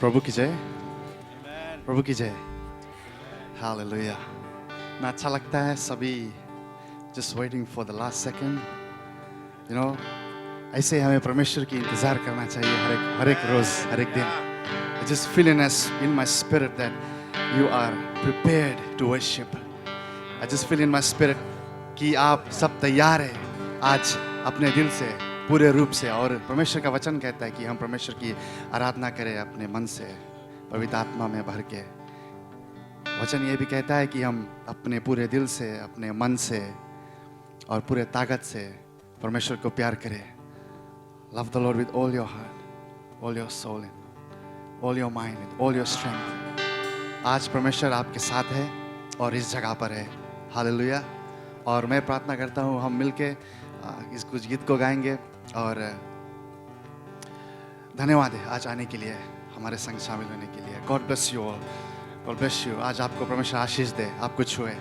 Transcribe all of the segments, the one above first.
प्रभु की जय, प्रभु की जय, हालेलुया। ना अच्छा लगता है सभी just waiting for the last second, you know, ऐसे हमें परमेश्वर की इंतजार करना चाहिए हर एक रोज, हर एक दिन। I just feel in my spirit that you are prepared to worship. I just feel in my spirit कि आप सब तैयार हैं आज अपने दिल से, पूरे रूप से। और परमेश्वर का वचन कहता है कि हम परमेश्वर की आराधना करें अपने मन से, पवित्र आत्मा में भर के। वचन ये भी कहता है कि हम अपने पूरे दिल से, अपने मन से और पूरे ताकत से परमेश्वर को प्यार करें। Love the Lord with all your heart, all your soul, all your mind, with all your strength. आज परमेश्वर आपके साथ है और इस जगह पर है। हालेलुया। और मैं प्रार्थना करता हूँ हम मिलके इस कुछ गीत को गाएंगे। और धन्यवाद है आज आने के लिए, हमारे संग शामिल होने के लिए। God bless you all, God bless you. आज आपको परमेश्वर आशीष दे, आपको छुए।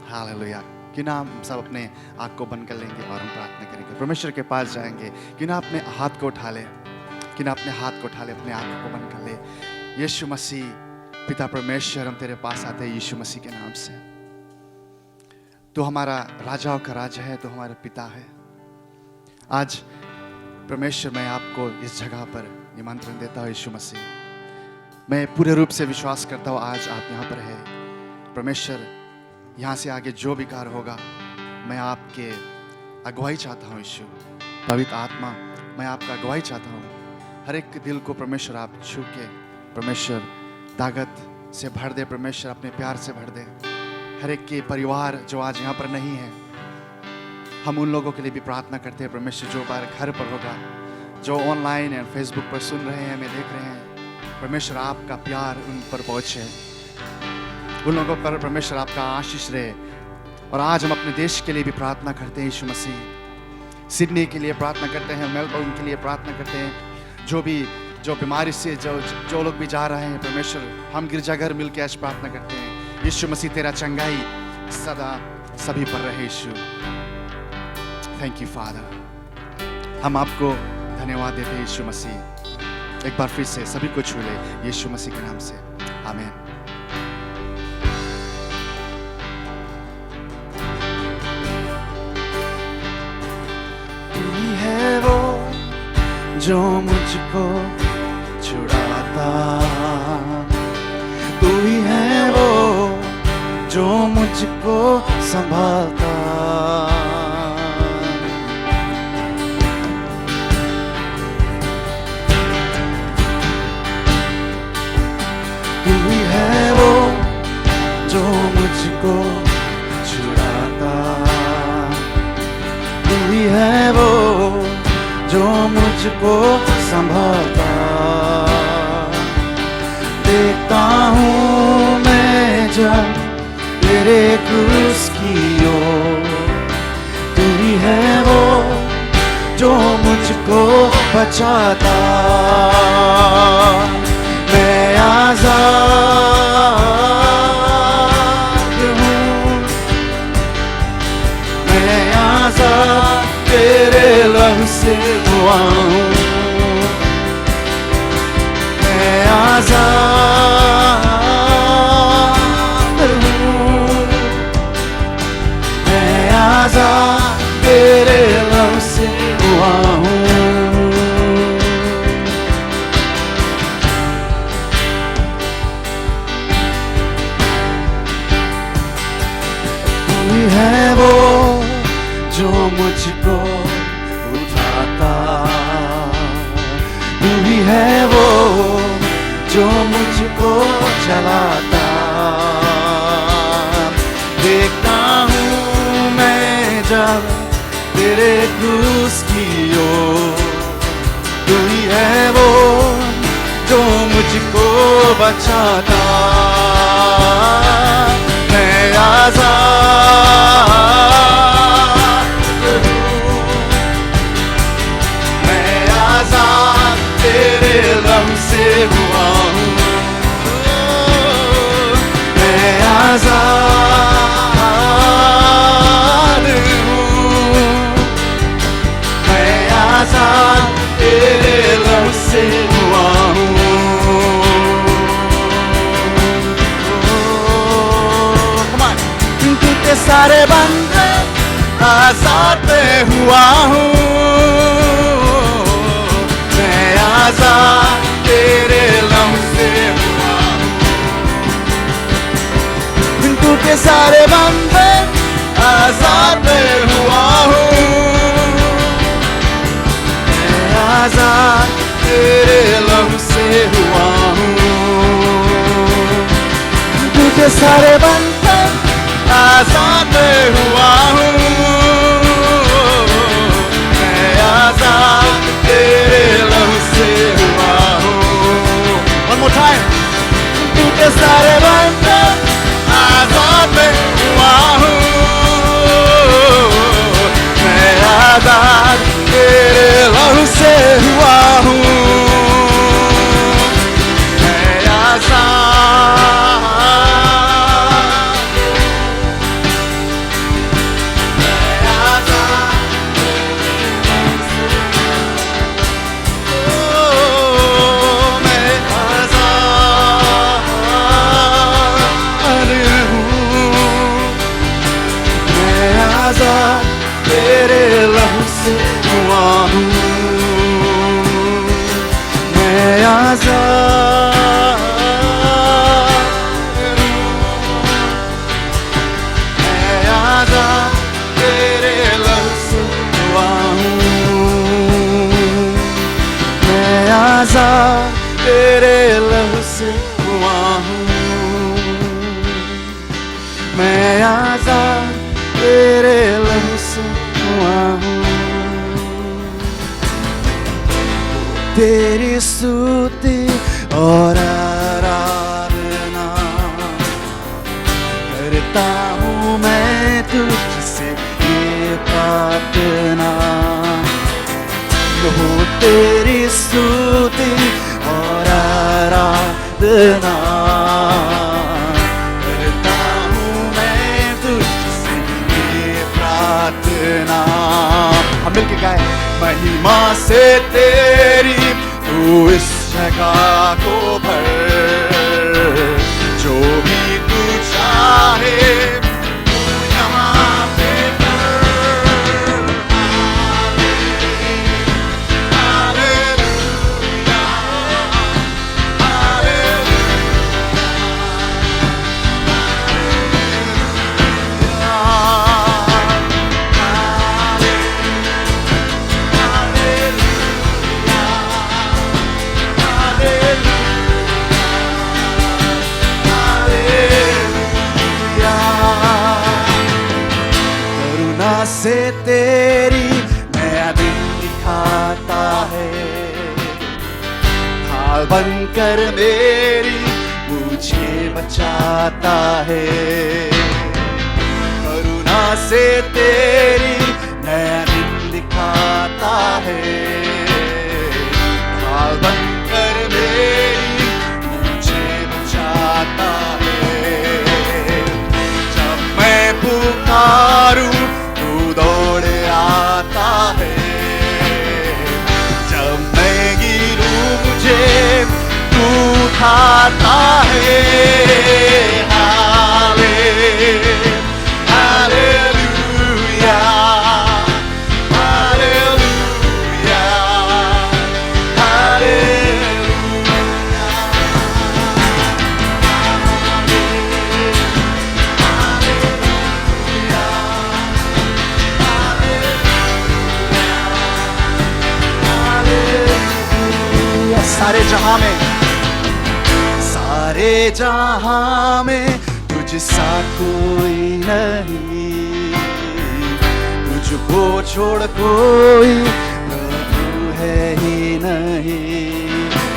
हालेलुया। क्यों ना हम सब अपने आँख को बंद कर लेंगे और हम प्रार्थना करेंगे, परमेश्वर के पास जाएंगे। क्यों ना अपने हाथ को उठा ले, क्यों ना अपने हाथ को उठा ले, अपने आँख को बंद कर ले। यीशु मसीह, पिता परमेश्वर, हम तेरे पास आते हैं यीशु मसीह के नाम से। तू हमारा राजाओं का राजा है, तू हमारा पिता है। आज परमेश्वर, मैं आपको इस जगह पर निमंत्रण देता हूँ यीशु मसीह। मैं पूरे रूप से विश्वास करता हूँ आज आप यहाँ पर है। परमेश्वर, यहाँ से आगे जो भी कार्य होगा, मैं आपके अगुवाई चाहता हूँ यीशु। पवित्र आत्मा, मैं आपका अगुवाई चाहता हूँ। हर एक दिल को परमेश्वर आप छू के परमेश्वर ताकत से भर दे, परमेश्वर अपने प्यार से भर दे। हर एक के परिवार जो आज यहाँ पर नहीं है, हम उन लोगों के लिए भी प्रार्थना करते हैं परमेश्वर, जो बार घर पर होगा, जो ऑनलाइन और फेसबुक पर सुन रहे हैं, हमें देख रहे हैं। परमेश्वर आपका प्यार उन पर पहुँचे, उन लोगों पर परमेश्वर आपका आशीष रहे। और आज हम अपने देश के लिए भी प्रार्थना करते हैं यीशु मसीह। सिडनी के लिए प्रार्थना करते हैं, मेलबर्न के लिए प्रार्थना करते हैं। जो बीमारी से जो लोग भी जा रहे हैं परमेश्वर, हम गिरजाघर मिल के आज प्रार्थना करते हैं यीशु मसीह, तेरा चंगाई सदा सभी पर रहे यीशु। Thank you father. हम आपको धन्यवाद देते हैं यीशु मसीह। एक बार फिर से सभी को छू ले यीशु मसीह के नाम से, आमीन। तू है वो जो मुझको छुड़ाता, तू ही है वो जो मुझको संभालता। तू ही है वो जो मुझको छुड़ाता, तू ही है वो जो मुझको संभालता। देखता हूँ मैं जब तेरे क्रूस की ओर, तू ही है वो जो मुझको बचाता। मैं आजाद हूँ, मैं आजाद तेरे लहू से हुआ हूँ। मैं आजाद हूँ, मैं आजाद तेरे लहू से हुआ हूँ। तू है वो जो मुझको उठाता, तू ही है वो जो मुझको चलाता। देखता हूँ मैं जब तेरे क्रूस की ओर, तू ही है वो जो मुझको बचाता। मैं आजाद हूँ, मैं आजाद तेरे लहू से हुआ हूँ। मैं आजाद हूँ, मैं आजाद तेरे लहू से हुआ हूँ। हुआ हूँ, मैं आजाद तेरे लहू से हुआ हूँ। तू के सारे बंधन आजाद मैं हुआ हूँ, मैं आजाद तेरे लहू से हुआ हूँ। तू के सारे बंधन आजाद मैं हुआ हूँ, मैं आजाद तेरे लहू से हुआ हूँ। One more time. तू के सारे बंधन आजाद मैं हुआ हूँ, मैं आजाद तेरे लहू से हुआ हूँ, मैं आजाद, मैं आजाद, ओ मैं आजाद हूँ, मैं आजाद तेरे लहू से हुआ हूँ, मैं आजाद हूँ, मैं आजाद तेरे लहू से हुआ हूँ, मैं आजाद तेरे लहू से हुआ हूँ, मैं आजाद तेरे लहू से हुआ हूँ। तेरी स्तुति और आराधना करता हूँ मैं तुझसे ये प्रार्थना, हो तेरी स्तुति और आराधना करता हूँ मैं तुझसे ये प्रार्थना। हम मिलके गाए, महिमा से तेरी तू इस जगह को भर, जो भी तू चाहे तू यहाँ पे कर। हालेलुया, करुणा से तेरी नया दिन दिखाता है, ढाल बनकर मेरी मुझे बचाता है। करुणा से तेरी नया दिन दिखाता है, ढाल बनकर मेरी मुझे बचाता है। जब मैं पुकारूं तू दौड़ आता है, जब मैं गिरूं मुझे तू उठाता है। Hallelujah, hallelujah, hallelujah. सारे जहां में तुझसा कोई नहीं, तुझको छोड़ कोई प्रभु है ही नहीं।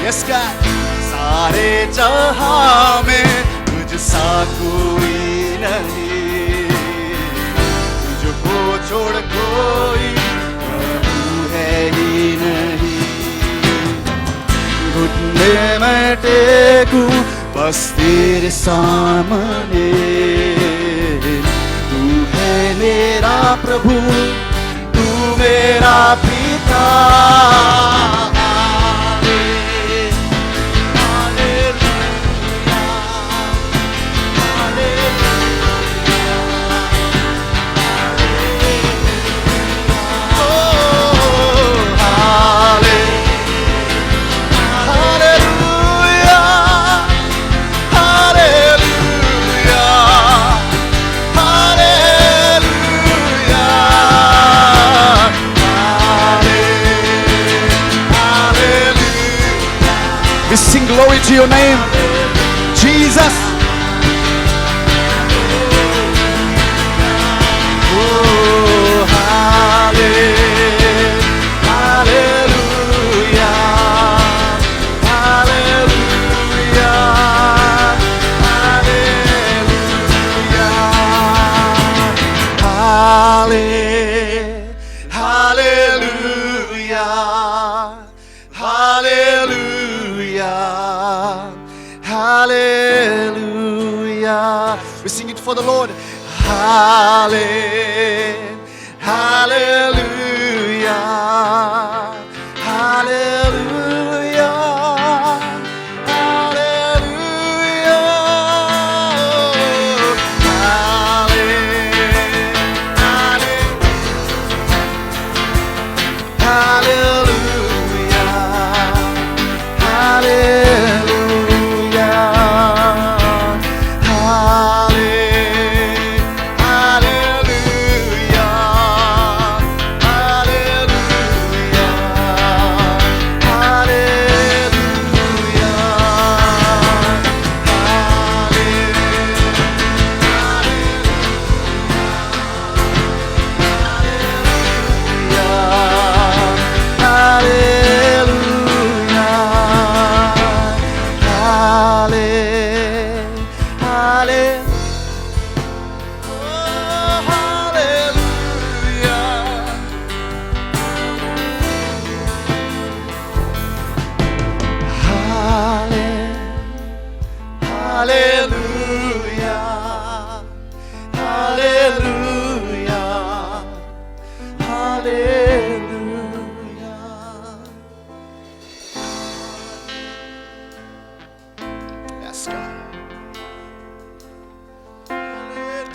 यस गॉड, सारे जहां में तुझसा कोई नहीं, तुझको छोड़ कोई प्रभु है ही नहीं। घुटने में टेकूं बस तेरे सामने, तू है मेरा प्रभु, तू मेरा पिता। We sing glory to your name, Jesus. Oh, hallelujah, hallelujah, hallelujah, hallelujah, hallelujah, hallelujah. We sing it for the Lord. Hallelujah, hallelujah, hallelujah,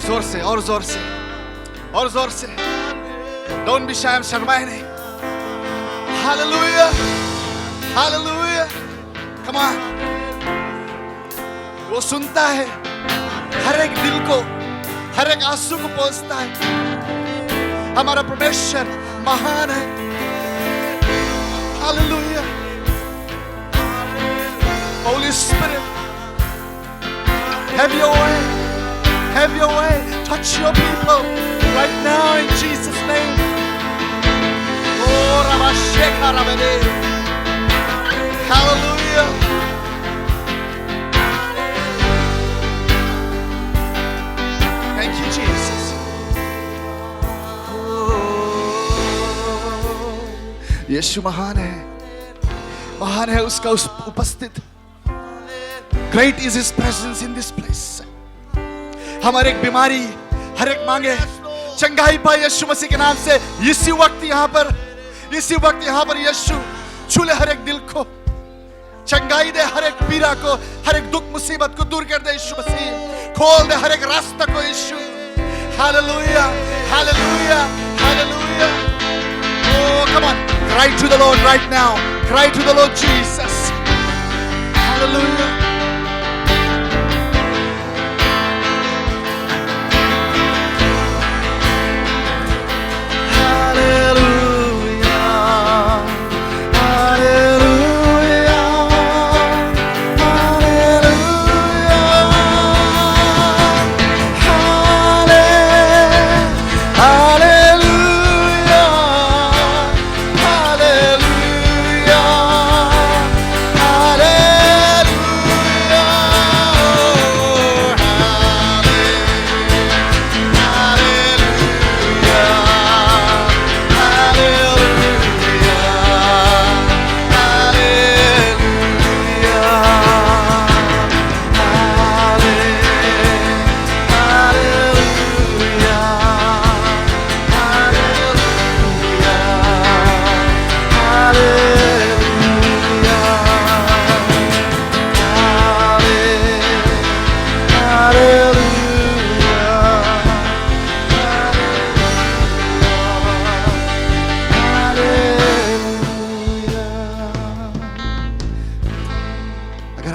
जोर से और जोर से और जोर से. Don't be shy, शर्माए नहीं. Hallelujah, hallelujah. Come on. वो सुनता है हर एक दिल को, हर एक आंसू को पहुंचता है. हमारा परमेश्वर महान है. Hallelujah. Holy Spirit, have your way. Have your way. Touch your people right now in Jesus' name. Oh, Ramasheka Rabade. Hallelujah. Thank you, Jesus. यीशु महान है, महान है उसका उपस्थित. Great is His presence in this place. हम हर एक बीमारी, हर एक मांगे चंगाई पाए यीशु मसीह के नाम से. इसी वक्त यहाँ पर यीशु छू ले हर एक दिल को, चंगाई दे हर एक पीड़ा को, हर एक दुख मुसीबत को दूर कर दे यीशु मसीह. खोल दे हर एक रास्ता को Yeshu. Hallelujah, hallelujah, hallelujah. Oh, come on, cry to the Lord right now. Cry to the Lord Jesus. Hallelujah.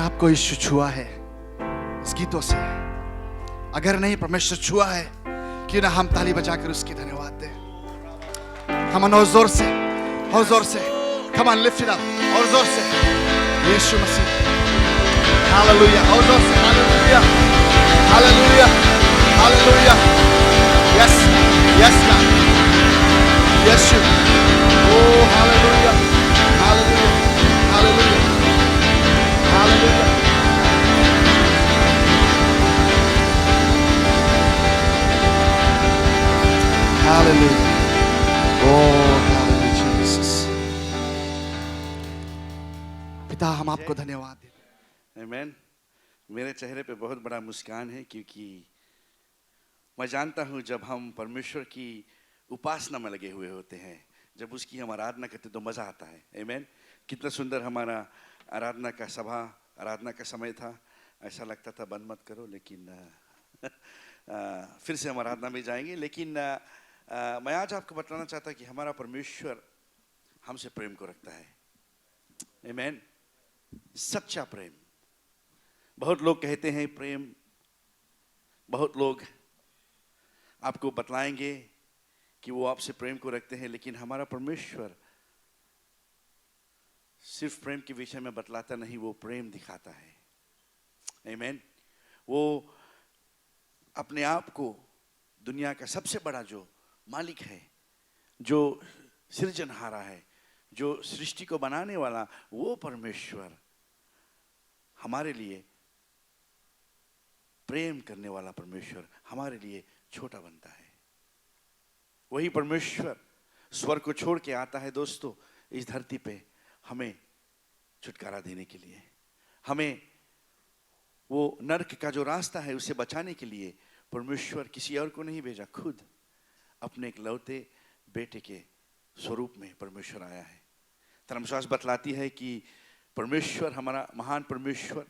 आपको यीशु छुआ है इस गीतों से, अगर नहीं परमेश्वर छुआ है, क्यों ना हम ताली बजाकर उसकी धन्यवाद दें. Come on, और जोर से, Come on, lift it up, और जोर से. यीशु मसीह Hallelujah. और जोर से Hallelujah. Hallelujah. Hallelujah. Yes. Yes, God. Yes, you. Oh, hallelujah. Hallelujah. Hallelujah. Hallelujah. Hallelujah. Oh, hallelujah, Jesus. पिता हम आपको धन्यवाद देते हैं। आमीन। मेरे चेहरे पे बहुत बड़ा मुस्कान है क्योंकि मैं जानता हूँ जब हम परमेश्वर की उपासना में लगे हुए होते हैं, जब उसकी हम आराधना करते तो मज़ा आता है। आमीन। कितना सुंदर हमारा आराधना का सभा, आराधना का समय था। ऐसा लगता था बंद मत करो, लेकिन फिर से हम आराधना में जाएंगे। लेकिन मैं आज आपको बताना चाहता कि हमारा परमेश्वर हमसे प्रेम को रखता है। आमीन। सच्चा प्रेम। बहुत लोग कहते हैं प्रेम, बहुत लोग आपको बतलाएंगे कि वो आपसे प्रेम को रखते हैं, लेकिन हमारा परमेश्वर सिर्फ प्रेम के विषय में बतलाता नहीं, वो प्रेम दिखाता है। आमीन। वो अपने आप को दुनिया का सबसे बड़ा जो मालिक है, जो सृजनहारा है, जो सृष्टि को बनाने वाला, वो परमेश्वर हमारे लिए प्रेम करने वाला परमेश्वर हमारे लिए छोटा बनता है। वही परमेश्वर स्वर्ग को छोड़ के आता है दोस्तों इस धरती पे हमें छुटकारा देने के लिए। हमें वो नरक का जो रास्ता है उसे बचाने के लिए परमेश्वर किसी और को नहीं भेजा, खुद अपने इकलौते बेटे के स्वरूप में परमेश्वर आया है। धर्मशास्त्र बतलाती है कि परमेश्वर, हमारा महान परमेश्वर,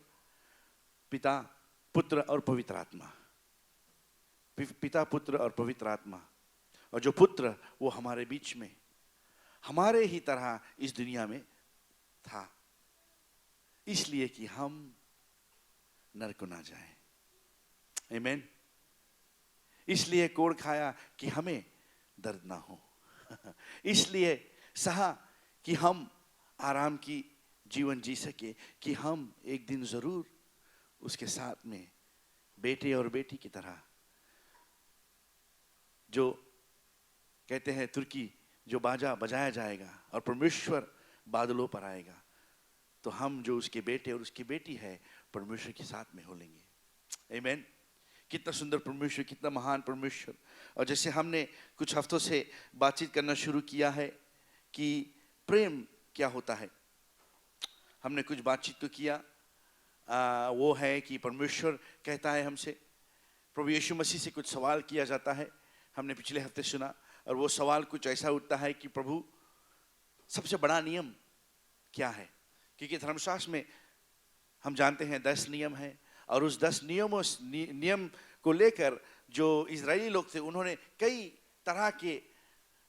पिता, पुत्र और पवित्र आत्मा, पिता, पुत्र और पवित्र आत्मा, और जो पुत्र वो हमारे बीच में हमारे ही तरह इस दुनिया में था, इसलिए कि हम नरक को ना जाए। आमीन। इसलिए कोड़ खाया कि हमें दर्द ना हो। इसलिए सहा कि हम आराम की जीवन जी सके, कि हम एक दिन जरूर उसके साथ में बेटे और बेटी की तरह, जो कहते हैं तुर्की, जो बाजा बजाया जाएगा और परमेश्वर बादलों पर आएगा, तो हम जो उसके बेटे और उसकी बेटी है परमेश्वर के साथ में हो लेंगे। आमीन। कितना सुंदर परमेश्वर, कितना महान परमेश्वर। और जैसे हमने कुछ हफ्तों से बातचीत करना शुरू किया है कि प्रेम क्या होता है, हमने कुछ बातचीत तो किया। वो है कि परमेश्वर कहता है हमसे, प्रभु यीशु मसीह से कुछ सवाल किया जाता है, हमने पिछले हफ्ते सुना, और वो सवाल कुछ ऐसा उठता है कि प्रभु सबसे बड़ा नियम क्या है? क्योंकि धर्मशास्त्र में हम जानते हैं 10 नियम है, और उस 10 नियम को लेकर जो इजरायली लोग थे उन्होंने कई तरह के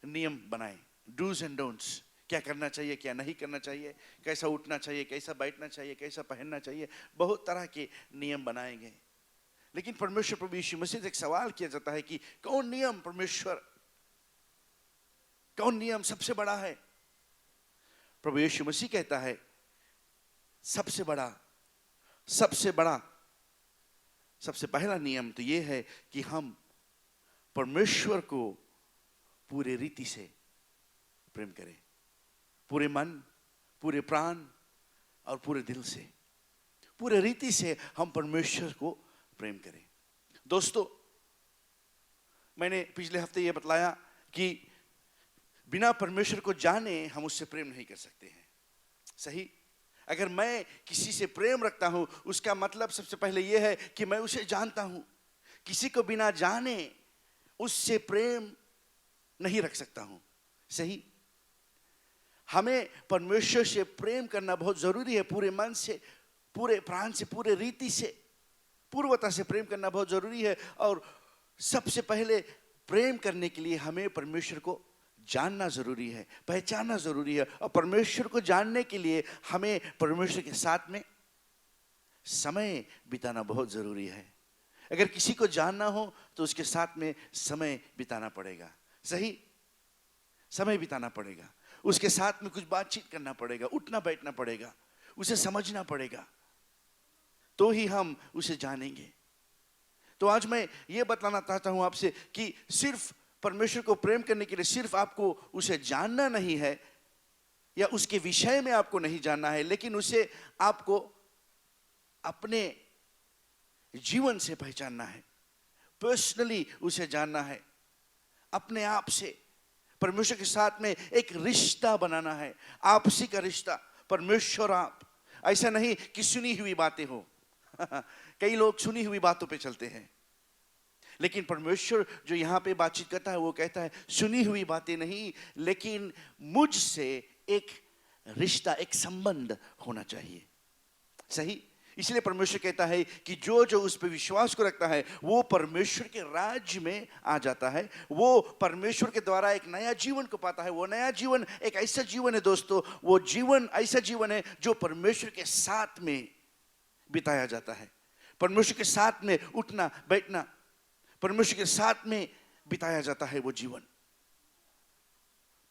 नियम बनाए, डूज एंड डोंट्स, क्या करना चाहिए, क्या नहीं करना चाहिए, कैसा उठना चाहिए, कैसा बैठना चाहिए, कैसा पहनना चाहिए, बहुत तरह के नियम बनाए गए। लेकिन परमेश्वर प्रभु यीशु मसीह से एक सवाल किया जाता है कि कौन नियम, परमेश्वर कौन नियम सबसे बड़ा है? प्रभु यीशु मसीह कहता है सबसे बड़ा, सबसे पहला नियम तो ये है कि हम परमेश्वर को पूरे रीति से प्रेम करें, पूरे मन, पूरे प्राण और पूरे दिल से, पूरे रीति से हम परमेश्वर को प्रेम करें। दोस्तों, मैंने पिछले हफ्ते ये बतलाया कि बिना परमेश्वर को जाने हम उससे प्रेम नहीं कर सकते हैं। सही? अगर मैं किसी से प्रेम रखता हूं, उसका मतलब सबसे पहले यह है कि मैं उसे जानता हूं। किसी को बिना जाने उससे प्रेम नहीं रख सकता हूं। सही? हमें परमेश्वर से प्रेम करना बहुत जरूरी है, पूरे मन से, पूरे प्राण से, पूरे रीति से, पूर्वता से प्रेम करना बहुत जरूरी है। और सबसे पहले प्रेम करने के लिए हमें परमेश्वर को जानना जरूरी है, पहचानना जरूरी है। और परमेश्वर को जानने के लिए हमें परमेश्वर के साथ में समय बिताना बहुत जरूरी है। अगर किसी को जानना हो तो उसके साथ में समय बिताना पड़ेगा। सही? समय बिताना पड़ेगा, उसके साथ में कुछ बातचीत करना पड़ेगा, उठना बैठना पड़ेगा, उसे समझना पड़ेगा। तो ही हम उसे जानेंगे। तो आज मैं ये बतलाना चाहता हूं आपसे कि सिर्फ परमेश्वर को प्रेम करने के लिए सिर्फ आपको उसे जानना नहीं है, या उसके विषय में आपको नहीं जानना है, लेकिन उसे आपको अपने जीवन से पहचानना है, पर्सनली उसे जानना है, अपने आप से परमेश्वर के साथ में एक रिश्ता बनाना है, आपसी का रिश्ता, परमेश्वर आप। ऐसा नहीं कि सुनी हुई बातें हो कई लोग सुनी हुई बातों पे चलते हैं, लेकिन परमेश्वर जो यहाँ पे बातचीत करता है वो कहता है सुनी हुई बातें नहीं, लेकिन मुझसे एक रिश्ता, एक संबंध होना चाहिए। सही, इसलिए परमेश्वर कहता है कि जो जो उस पर विश्वास को रखता है वो परमेश्वर के राज्य में आ जाता है, वो परमेश्वर के द्वारा एक नया जीवन को पाता है। वो नया जीवन एक ऐसा जीवन है दोस्तों, वो जीवन ऐसा जीवन है जो परमेश्वर के साथ में बिताया जाता है, परमेश्वर के साथ में उठना बैठना, परमेश्वर के साथ में बिताया जाता है वो जीवन।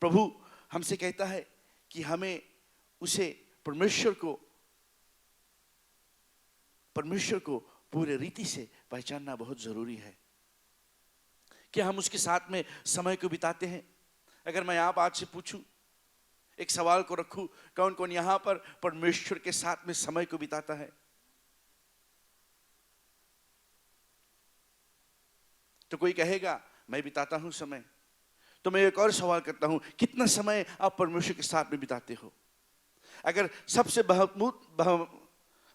प्रभु हमसे कहता है कि हमें उसे परमेश्वर को पूरे रीति से पहचानना बहुत जरूरी है। क्या हम उसके साथ में समय को बिताते हैं? अगर मैं आप आज से पूछूं, एक सवाल को रखूं, कौन कौन यहां पर परमेश्वर के साथ में समय को बिताता है? तो कोई कहेगा मैं बिताता हूं समय। तो मैं एक और सवाल करता हूं, कितना समय आप परमेश्वर के साथ में बिताते हो? अगर सबसे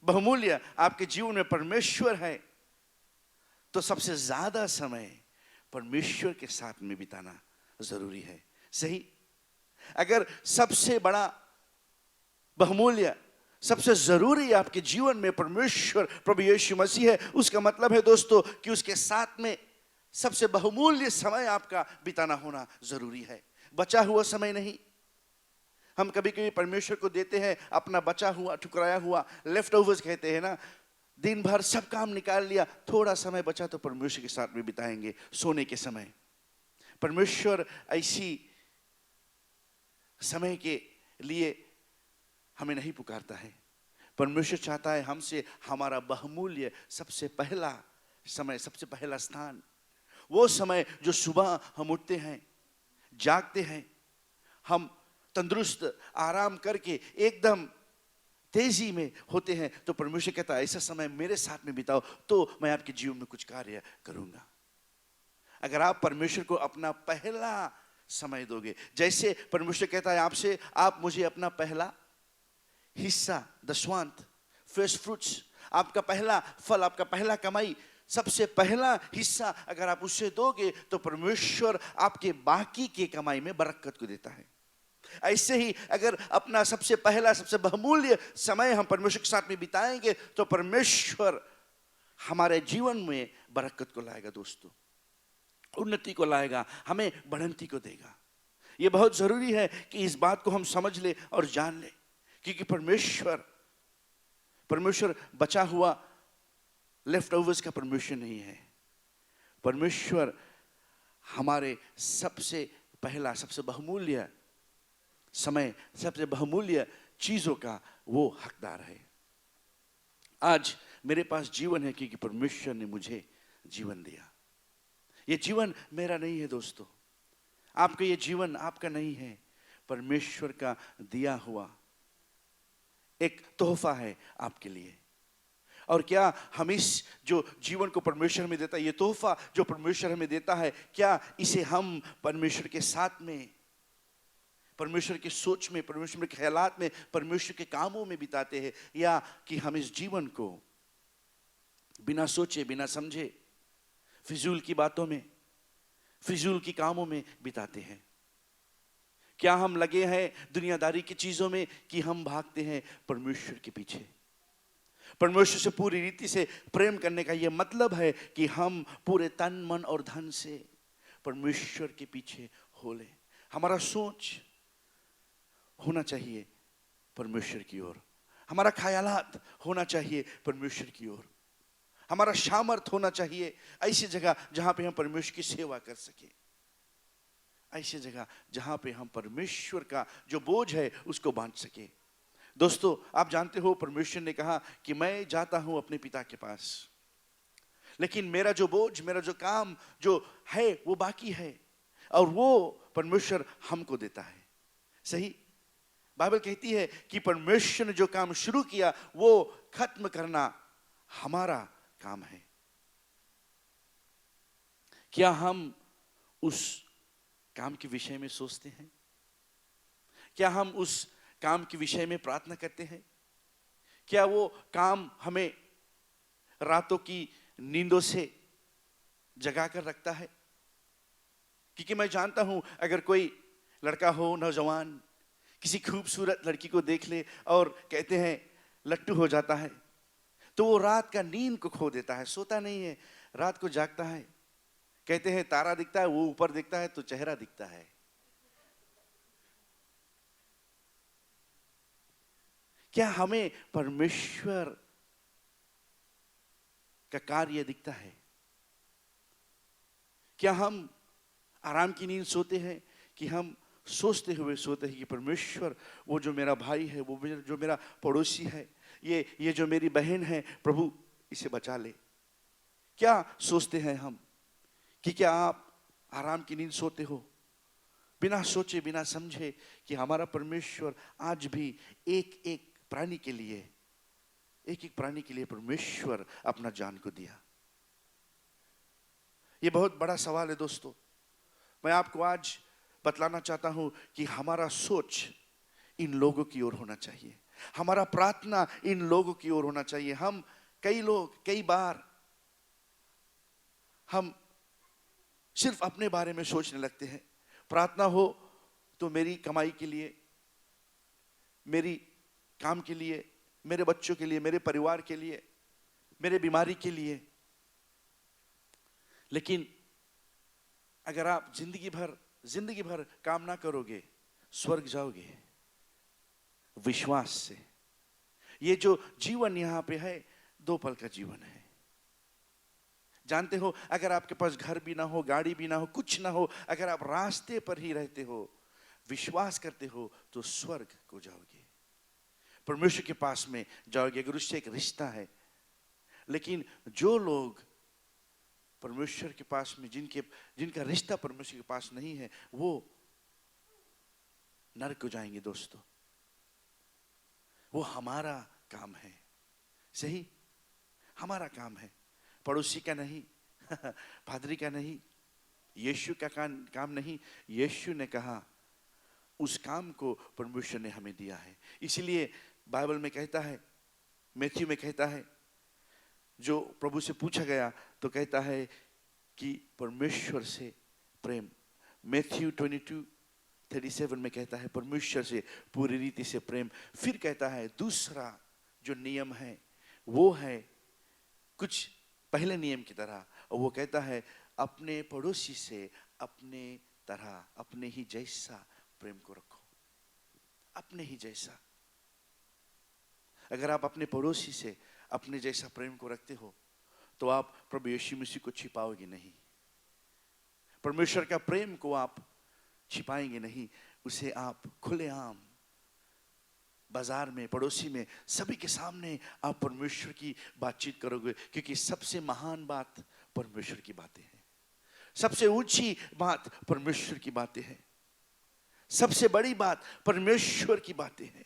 बहुमूल्य आपके जीवन में परमेश्वर है, तो सबसे ज्यादा समय परमेश्वर के साथ में बिताना जरूरी है। सही, अगर सबसे बड़ा बहुमूल्य, सबसे जरूरी आपके जीवन में परमेश्वर प्रभु यीशु मसीह है, उसका मतलब है दोस्तों कि उसके साथ में सबसे बहुमूल्य समय आपका बिताना होना जरूरी है, बचा हुआ समय नहीं। हम कभी कभी परमेश्वर को देते हैं अपना बचा हुआ, ठुकराया हुआ, लेफ्ट ओवर्स कहते हैं ना, दिन भर सब काम निकाल लिया, थोड़ा समय बचा तो परमेश्वर के साथ में बिताएंगे सोने के समय। परमेश्वर ऐसी समय के लिए हमें नहीं पुकारता है। परमेश्वर चाहता है हमसे हमारा बहुमूल्य सबसे पहला समय, सबसे पहला स्थान, वो समय जो सुबह हम उठते हैं, जागते हैं, हम तंदुरुस्त आराम करके एकदम तेजी में होते हैं, तो परमेश्वर कहता है ऐसा समय मेरे साथ में बिताओ तो मैं आपके जीवन में कुछ कार्य करूंगा। अगर आप परमेश्वर को अपना पहला समय दोगे, जैसे परमेश्वर कहता है आपसे, आप मुझे अपना पहला हिस्सा, दशवांत, फर्स्ट फ्रूट्स, आपका पहला फल, आपका पहला कमाई, सबसे पहला हिस्सा अगर आप उससे दोगे तो परमेश्वर आपके बाकी के कमाई में बरकत को देता है। ऐसे ही अगर अपना सबसे पहला, सबसे बहुमूल्य समय हम परमेश्वर के साथ में बिताएंगे तो परमेश्वर हमारे जीवन में बरकत को लाएगा दोस्तों, उन्नति को लाएगा, हमें बढ़ंती को देगा। यह बहुत जरूरी है कि इस बात को हम समझ ले और जान ले, क्योंकि परमेश्वर बचा हुआ लेफ्ट ओवर्स का परमेश्वर नहीं है। परमेश्वर हमारे सबसे पहला, सबसे बहुमूल्य समय, सबसे बहुमूल्य चीजों का वो हकदार है। आज मेरे पास जीवन है क्योंकि परमेश्वर ने मुझे जीवन दिया। ये जीवन मेरा नहीं है दोस्तों, आपका ये जीवन आपका नहीं है, परमेश्वर का दिया हुआ एक तोहफा है आपके लिए। और क्या हम इस जो जीवन को परमेश्वर हमें देता है, ये तोहफा जो परमेश्वर हमें देता है, क्या इसे हम परमेश्वर के साथ में, परमेश्वर की सोच में, परमेश्वर के ख्यालात में, परमेश्वर के कामों में बिताते हैं, या कि हम इस जीवन को बिना सोचे, बिना समझे, फिजूल की बातों में, फिजूल की कामों में बिताते हैं? क्या हम लगे हैं दुनियादारी की चीजों में कि हम भागते हैं परमेश्वर के पीछे? परमेश्वर से पूरी रीति से प्रेम करने का यह मतलब है कि हम पूरे तन, मन और धन से परमेश्वर के पीछे हो ले। हमारा सोच होना चाहिए परमेश्वर की ओर, हमारा ख्यालात होना चाहिए परमेश्वर की ओर, हमारा सामर्थ होना चाहिए ऐसी जगह जहां पे हम परमेश्वर की सेवा कर सके, ऐसी जगह जहां पे हम परमेश्वर का जो बोझ है उसको बांट सके। दोस्तों, आप जानते हो परमेश्वर ने कहा कि मैं जाता हूं अपने पिता के पास, लेकिन मेरा जो बोझ, मेरा जो काम जो है वो बाकी है, और वो परमेश्वर हमको देता है। सही, बाइबल कहती है कि परमेश्वर ने जो काम शुरू किया वो खत्म करना हमारा काम है। क्या हम उस काम के विषय में सोचते हैं? क्या हम उस काम के विषय में प्रार्थना करते हैं? क्या वो काम हमें रातों की नींदों से जगा कर रखता है? क्योंकि मैं जानता हूं, अगर कोई लड़का हो, नौजवान किसी खूबसूरत लड़की को देख ले और कहते हैं लट्टू हो जाता है, तो वो रात का नींद को खो देता है, सोता नहीं है, रात को जागता है। कहते हैं तारा दिखता है, वो ऊपर दिखता है तो चेहरा दिखता है। क्या हमें परमेश्वर का कार्य दिखता है? क्या हम आराम की नींद सोते हैं कि हम सोचते हुए सोते हैं कि परमेश्वर, वो जो मेरा भाई है, वो जो मेरा पड़ोसी है, ये जो मेरी बहन है, प्रभु इसे बचा ले? क्या सोचते हैं हम? कि क्या आप आराम की नींद सोते हो बिना सोचे बिना समझे कि हमारा परमेश्वर आज भी एक एक प्राणी के लिए परमेश्वर अपना जान को दिया? ये बहुत बड़ा सवाल है दोस्तों। मैं आपको आज बतलाना चाहता हूं कि हमारा सोच इन लोगों की ओर होना चाहिए, हमारा प्रार्थना इन लोगों की ओर होना चाहिए। हम कई बार हम सिर्फ अपने बारे में सोचने लगते हैं। प्रार्थना हो तो मेरी कमाई के लिए, मेरी काम के लिए, मेरे बच्चों के लिए, मेरे परिवार के लिए, मेरे बीमारी के लिए। लेकिन अगर आप जिंदगी भर काम ना करोगे, स्वर्ग जाओगे विश्वास से। ये जो जीवन यहां पे है 2 पल का जीवन है। जानते हो, अगर आपके पास घर भी ना हो, गाड़ी भी ना हो, कुछ ना हो, अगर आप रास्ते पर ही रहते हो, विश्वास करते हो, तो स्वर्ग को जाओगे, परमेश्वर के पास में जाओगे, अगर उससे एक रिश्ता है। लेकिन जो लोग परमेश्वर के पास में, जिनका रिश्ता परमेश्वर के पास नहीं है, वो नरक को जाएंगे दोस्तों। वो हमारा काम है, सही, हमारा काम है, पड़ोसी का नहीं, पादरी का नहीं, यीशु का काम नहीं। यीशु ने कहा उस काम को परमेश्वर ने हमें दिया है। इसलिए बाइबल में कहता है, मैथ्यू में कहता है, जो प्रभु से पूछा गया तो कहता है कि परमेश्वर से प्रेम। मैथ्यू 22:37 में कहता है परमेश्वर से पूरी रीति से प्रेम। फिर कहता है दूसरा जो नियम है वो है कुछ पहले नियम की तरह, और वो कहता है अपने पड़ोसी से अपने तरह, अपने ही जैसा प्रेम को रखो, अपने ही जैसा। अगर आप अपने पड़ोसी से अपने जैसा प्रेम को रखते हो तो आप प्रभु यीशु मसीह को छिपाओगे नहीं, परमेश्वर का प्रेम को आप छिपाएंगे नहीं, उसे आप खुलेआम बाजार में, पड़ोसी में, सभी के सामने आप परमेश्वर की बातचीत करोगे। क्योंकि सबसे महान बात परमेश्वर की बातें हैं, सबसे ऊंची बात परमेश्वर की बातें हैं, सबसे बड़ी बात परमेश्वर की बातें हैं।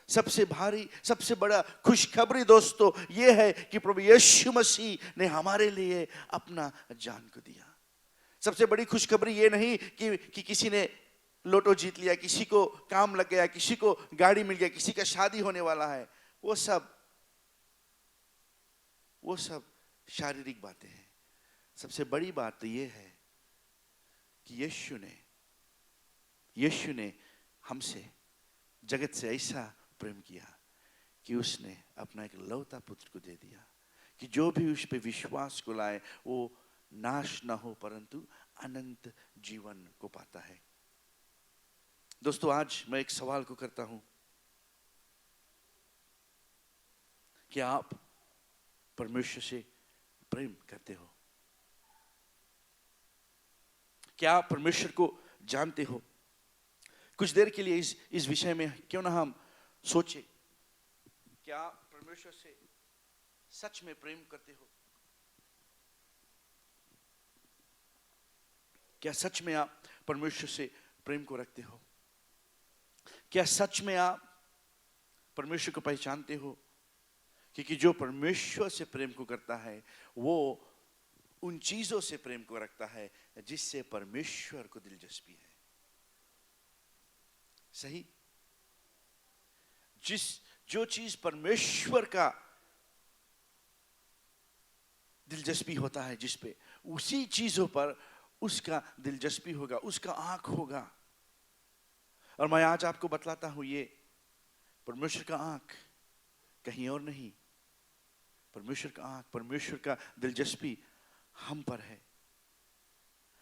सबसे भारी, सबसे बड़ा खुशखबरी दोस्तों ये है कि प्रभु यीशु मसीह ने हमारे लिए अपना जान को दिया। सबसे बड़ी खुशखबरी ये नहीं कि किसी ने लोटो जीत लिया, किसी को काम लग गया, किसी को गाड़ी मिल गया, किसी का शादी होने वाला है। वो सब शारीरिक बातें हैं। सबसे बड़ी बात तो ये है कि यीशु ने हमसे, जगत से ऐसा प्रेम किया कि उसने अपना एक लौता पुत्र को दे दिया कि जो भी उस पे विश्वास को लाए वो नाश ना हो परंतु अनंत जीवन को पाता है। दोस्तों आज मैं एक सवाल को करता हूं, क्या आप परमेश्वर से प्रेम करते हो? क्या आप परमेश्वर को जानते हो? कुछ देर के लिए इस विषय में क्यों ना हम सोचे, क्या परमेश्वर से सच में प्रेम करते हो? क्या सच में आप परमेश्वर से प्रेम को रखते हो? क्या सच में आप परमेश्वर को पहचानते हो? क्योंकि जो परमेश्वर से प्रेम को करता है वो उन चीजों से प्रेम को रखता है जिससे परमेश्वर को दिलचस्पी है। सही? जो चीज परमेश्वर का दिलचस्पी होता है जिस पे, उसी चीजों पर उसका दिलचस्पी होगा, उसका आंख होगा। और मैं आज आपको बतलाता हूं, ये परमेश्वर का आंख कहीं और नहीं, परमेश्वर का आंख, परमेश्वर का दिलचस्पी हम पर है।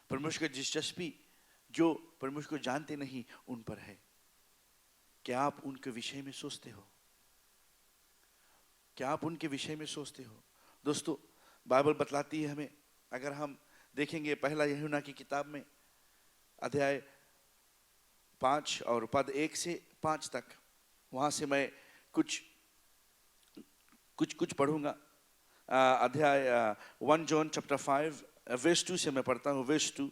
परमेश्वर का दिलचस्पी जो परमेश्वर को जानते नहीं उन पर है। क्या आप उनके विषय में सोचते हो? क्या आप उनके विषय में सोचते हो? दोस्तों, बाइबल बतलाती है हमें, अगर हम देखेंगे पहला यूहन्ना की किताब में अध्याय 5 और पद 1 से 5 तक, वहां से मैं कुछ पढ़ूंगा। अध्याय 1 जॉन चैप्टर 5 वर्स 2 से मैं पढ़ता हूं। वर्स 2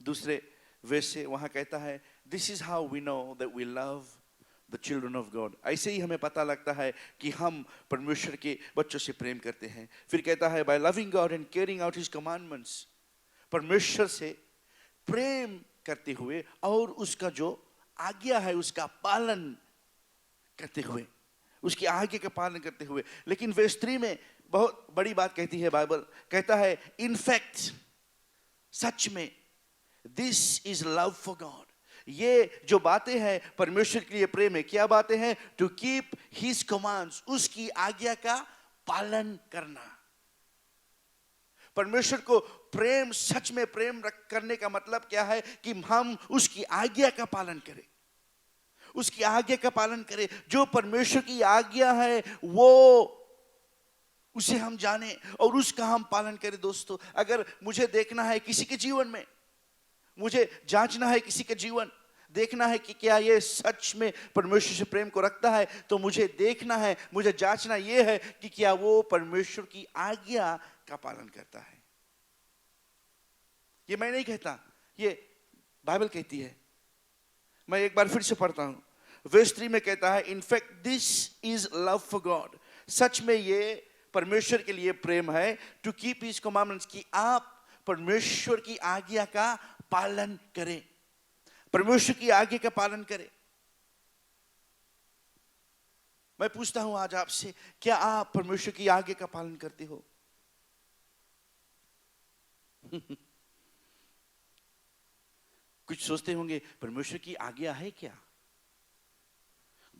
दूसरे वर्स से वहां कहता है, this is how we know that we love the children of God. ऐसे ही हमें पता लगता है कि हम परमेश्वर के बच्चों से प्रेम करते हैं। फिर कहता है, by loving God and carrying out his commandments, परमेश्वर से प्रेम करते हुए और उसका जो आज्ञा है उसका पालन करते हुए, उसकी आज्ञा का पालन करते हुए। लेकिन वर्स 3 में बहुत बड़ी बात कहती है बाइबल, कहता है, इनफैक्ट, सच में, this is love for God. ये जो बातें हैं परमेश्वर के लिए प्रेम है। क्या बातें हैं? टू कीप हिज कमांड्स, उसकी आज्ञा का पालन करना। परमेश्वर को प्रेम, सच में प्रेम करने का मतलब क्या है? कि हम उसकी आज्ञा का पालन करें, उसकी आज्ञा का पालन करें। जो परमेश्वर की आज्ञा है वो उसे हम जाने और उसका हम पालन करें। दोस्तों, अगर मुझे देखना है किसी के जीवन में, मुझे जांचना है किसी का जीवन, देखना है कि क्या ये सच में परमेश्वर से प्रेम को रखता है, तो मुझे देखना है, मुझे जांचना ये है कि क्या वो परमेश्वर की आज्ञा का पालन करता है। ये मैं नहीं कहता, ये बाइबल कहती है। मैं एक बार फिर से पढ़ता हूं। वर्स 3 में कहता है, in fact this is love for God, सच में ये परमेश्वर के लिए प्रेम है, टू कीप हिज कमांडमेंट्स, कि आप परमेश्वर की आज्ञा का पालन करें, परमेश्वर की आज्ञा का पालन करें। मैं पूछता हूं आज आपसे, क्या आप परमेश्वर की आज्ञा का पालन करते हो? कुछ सोचते होंगे, परमेश्वर की आज्ञा है क्या?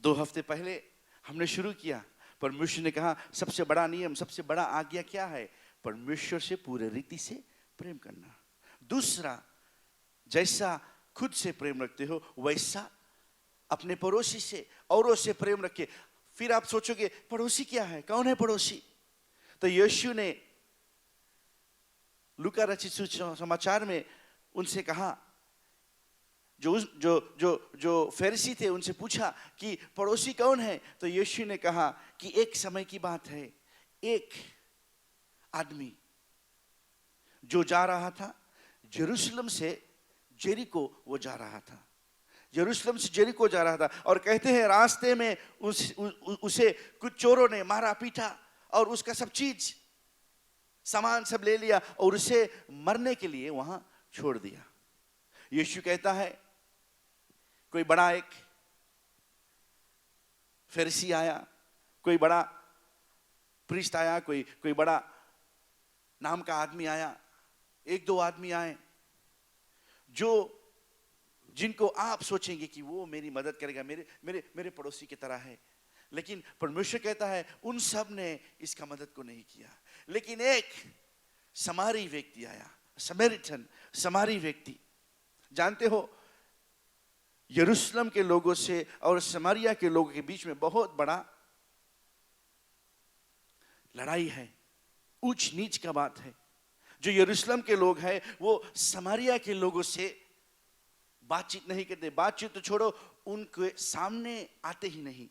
2 हफ्ते पहले हमने शुरू किया, परमेश्वर ने कहा सबसे बड़ा नियम, सबसे बड़ा आज्ञा क्या है? परमेश्वर से पूरे रीति से प्रेम करना। दूसरा, जैसा खुद से प्रेम रखते हो वैसा अपने पड़ोसी से, औरों से प्रेम रखे। फिर आप सोचोगे, पड़ोसी क्या है? कौन है पड़ोसी? तो यीशु ने लूका रचित समाचार में उनसे कहा, जो फरीसी थे उनसे पूछा कि पड़ोसी कौन है? तो यीशु ने कहा कि एक समय की बात है, एक आदमी जो जा रहा था यरूशलेम से जेरिको, वो जा रहा था, यरूशलेम से जेरिको जा रहा था, और कहते हैं रास्ते में उसे कुछ चोरों ने मारा पीटा और उसका सब चीज सामान सब ले लिया और उसे मरने के लिए वहां छोड़ दिया। यीशु कहता है, कोई बड़ा एक फरीसी आया, कोई बड़ा प्रीस्ट आया, कोई बड़ा नाम का आदमी आया, 1-2 आदमी आए जिनको आप सोचेंगे कि वो मेरी मदद करेगा, मेरे पड़ोसी की तरह है। लेकिन परमेश्वर कहता है उन सब ने इसका मदद को नहीं किया। लेकिन एक समारी व्यक्ति आया, समैरिटन, समारी व्यक्ति। जानते हो, यरूशलेम के लोगों से और समारिया के लोगों के बीच में बहुत बड़ा लड़ाई है, ऊंच नीच का बात है। जो यरूशलेम के लोग हैं वो समारिया के लोगों से बातचीत नहीं करते, बातचीत तो छोड़ो, उनके सामने आते ही नहीं।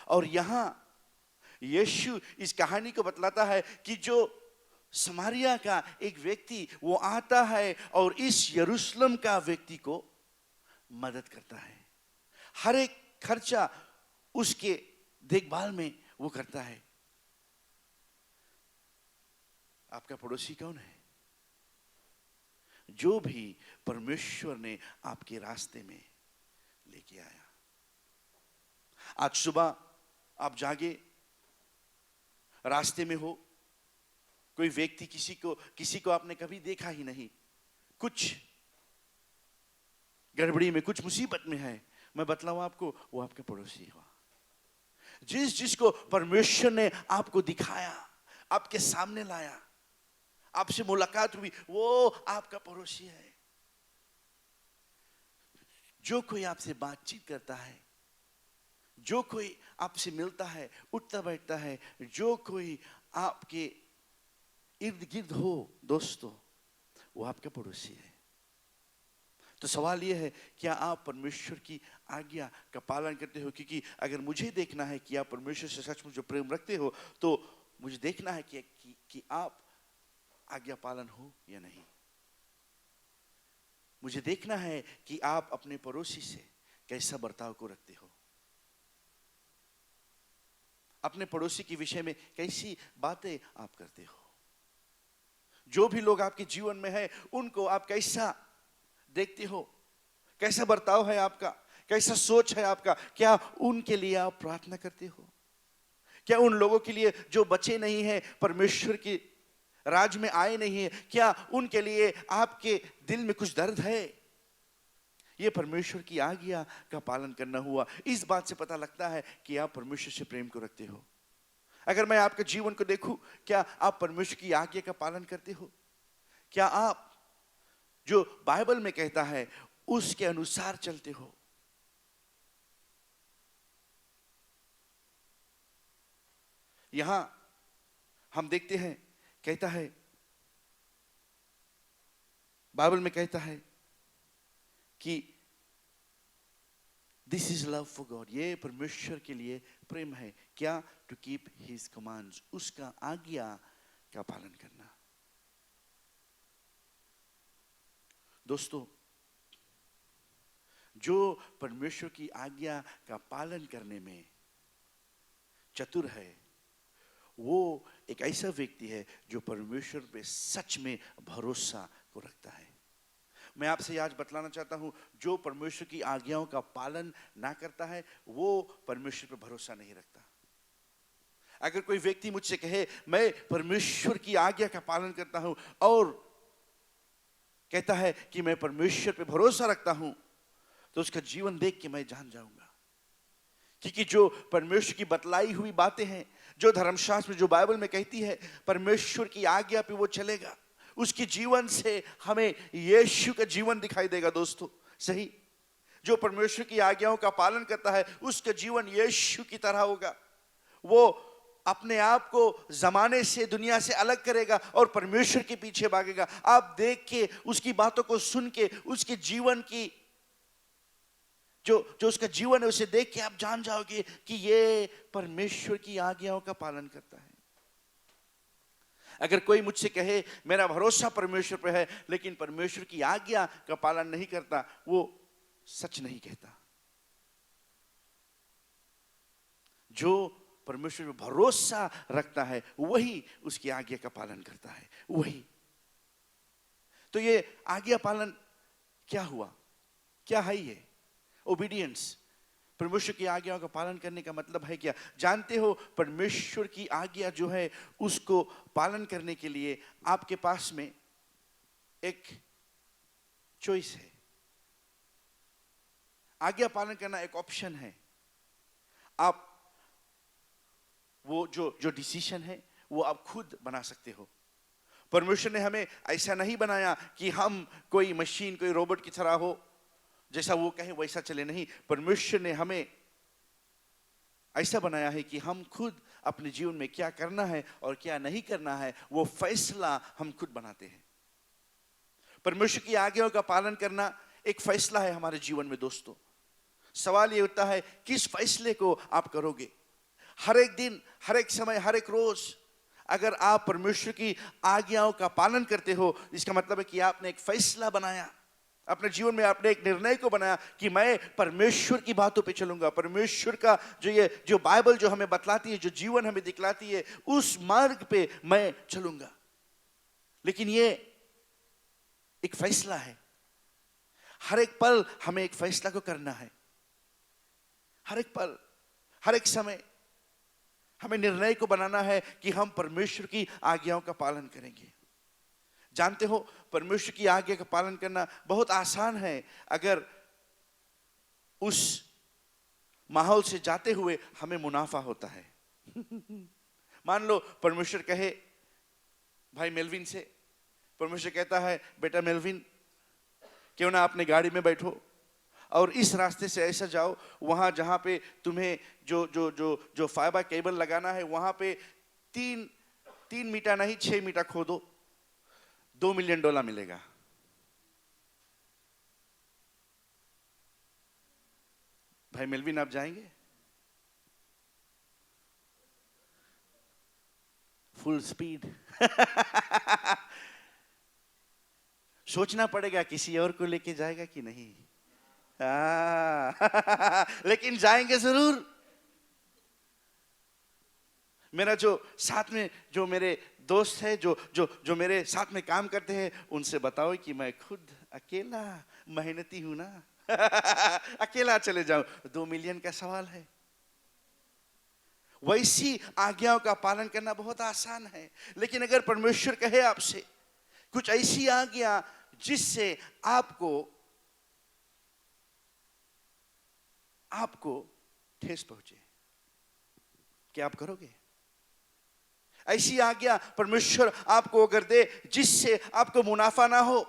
और यहां यीशु इस कहानी को बतलाता है कि जो समारिया का एक व्यक्ति वो आता है और इस यरूशलेम का व्यक्ति को मदद करता है, हर एक खर्चा उसके देखभाल में वो करता है। आपका पड़ोसी कौन है? जो भी परमेश्वर ने आपके रास्ते में लेके आया। आज सुबह आप जागे, रास्ते में हो, कोई व्यक्ति किसी को आपने कभी देखा ही नहीं, कुछ गड़बड़ी में, कुछ मुसीबत में है, मैं बतलाऊं आपको, वो आपका पड़ोसी हुआ। जिसको परमेश्वर ने आपको दिखाया, आपके सामने लाया, आपसे मुलाकात हुई, वो आपका पड़ोसी है। जो कोई आपसे बातचीत करता है, जो कोई आपसे मिलता है, उठता बैठता है, जो कोई आपके इर्द गिर्द हो दोस्तों, वो आपका पड़ोसी है। तो सवाल यह है, क्या आप परमेश्वर की आज्ञा का पालन करते हो? क्योंकि अगर मुझे देखना है कि आप परमेश्वर से सचमुच जो प्रेम रखते हो, तो मुझे देखना है कि आप आज्ञा पालन हो या नहीं। मुझे देखना है कि आप अपने पड़ोसी से कैसा बर्ताव को रखते हो, अपने पड़ोसी के विषय में कैसी बातें आप करते हो। जो भी लोग आपके जीवन में है, उनको आप कैसा देखते हो, कैसा बर्ताव है आपका, कैसा सोच है आपका। क्या उनके लिए आप प्रार्थना करते हो? क्या उन लोगों के लिए जो बचे नहीं हैं, परमेश्वर की राज में आए नहीं है, क्या उनके लिए आपके दिल में कुछ दर्द है? यह परमेश्वर की आज्ञा का पालन करना हुआ। इस बात से पता लगता है कि आप परमेश्वर से प्रेम को रखते हो। अगर मैं आपके जीवन को देखूं, क्या आप परमेश्वर की आज्ञा का पालन करते हो? क्या आप जो बाइबल में कहता है उसके अनुसार चलते हो? यहां हम देखते हैं, कहता है, बाइबल में कहता है कि this is love for God, ये परमेश्वर के लिए प्रेम है। क्या? टू कीप हिज कमांड्स, उसका आज्ञा का पालन करना। दोस्तों, जो परमेश्वर की आज्ञा का पालन करने में चतुर है, वो एक ऐसा व्यक्ति है जो परमेश्वर पे सच में भरोसा को रखता है। मैं आपसे आज बतलाना चाहता हूं, जो परमेश्वर की आज्ञाओं का पालन ना करता है, वो परमेश्वर पे भरोसा नहीं रखता। अगर कोई व्यक्ति मुझसे कहे मैं परमेश्वर की आज्ञा का पालन करता हूं और कहता है कि मैं परमेश्वर पे भरोसा रखता हूं, तो उसका जीवन देख के मैं जान जाऊंगा। क्योंकि जो परमेश्वर की बतलाई हुई बातें हैं, जो धर्मशास्त्र में, जो बाइबल में कहती है, परमेश्वर की आज्ञा पे वो चलेगा, उसके जीवन से हमें यीशु का जीवन दिखाई देगा। दोस्तों, सही, जो परमेश्वर की आज्ञाओं का पालन करता है, उसका जीवन यीशु की तरह होगा। वो अपने आप को जमाने से, दुनिया से अलग करेगा और परमेश्वर के पीछे भागेगा। आप देख के, उसकी बातों को सुन के, उसके जीवन की जो उसका जीवन है, उसे देख के आप जान जाओगे कि ये परमेश्वर की आज्ञाओं का पालन करता है। अगर कोई मुझसे कहे मेरा भरोसा परमेश्वर पर है, लेकिन परमेश्वर की आज्ञा का पालन नहीं करता, वो सच नहीं कहता। जो परमेश्वर पर भरोसा रखता है, वही उसकी आज्ञा का पालन करता है, वही। तो ये आज्ञा पालन क्या हुआ? क्या है ये ओबीडियंस? परमेश्वर की आज्ञाओं का पालन करने का मतलब है क्या? जानते हो, परमेश्वर की आज्ञा जो है, उसको पालन करने के लिए आपके पास में एक चॉइस है। आज्ञा पालन करना एक ऑप्शन है। आप वो जो डिसीजन है, वो आप खुद बना सकते हो। परमेश्वर ने हमें ऐसा नहीं बनाया कि हम कोई मशीन, कोई रोबोट की तरह हो, जैसा वो कहे वैसा चले। नहीं, परमेश्वर ने हमें ऐसा बनाया है कि हम खुद अपने जीवन में क्या करना है और क्या नहीं करना है, वो फैसला हम खुद बनाते हैं। परमेश्वर की आज्ञाओं का पालन करना एक फैसला है हमारे जीवन में दोस्तों। सवाल ये होता है किस फैसले को आप करोगे। हर एक दिन, हर एक समय, हर एक रोज अगर आप परमेश्वर की आज्ञाओं का पालन करते हो, इसका मतलब है कि आपने एक फैसला बनाया अपने जीवन में, आपने एक निर्णय को बनाया कि मैं परमेश्वर की बातों पे चलूंगा। परमेश्वर का जो बाइबल जो हमें बतलाती है, जो जीवन हमें दिखलाती है, उस मार्ग पे मैं चलूंगा। लेकिन ये एक फैसला है। हर एक पल हमें एक फैसला को करना है। हर एक पल, हर एक समय हमें निर्णय को बनाना है कि हम परमेश्वर की आज्ञाओं का पालन करेंगे। जानते हो, परमेश्वर की आज्ञा का पालन करना बहुत आसान है अगर उस माहौल से जाते हुए हमें मुनाफा होता है। मान लो परमेश्वर कहे भाई मेलविन से, परमेश्वर कहता है बेटा मेलविन, क्यों ना अपने गाड़ी में बैठो और इस रास्ते से ऐसा जाओ, वहां जहां पे तुम्हें जो जो जो जो फाइबर केबल लगाना है वहां पे 3 मीटर नहीं 6 मीटर खोदो, $2 मिलियन मिलेगा। भाई मेलविन आप जाएंगे? Full speed. सोचना पड़ेगा किसी और को लेके जाएगा कि नहीं। लेकिन जाएंगे जरूर। मेरा जो साथ में जो मेरे दोस्त है, जो जो जो मेरे साथ में काम करते हैं, उनसे बताओ कि मैं खुद अकेला मेहनती हूं ना। अकेला चले जाऊं, 2 मिलियन का सवाल है। वैसी आज्ञाओं का पालन करना बहुत आसान है। लेकिन अगर परमेश्वर कहे आपसे कुछ ऐसी आज्ञा जिससे आपको ठेस पहुंचे, क्या आप करोगे? ऐसी आज्ञा परमेश्वर आपको अगर दे जिससे आपको मुनाफा ना हो,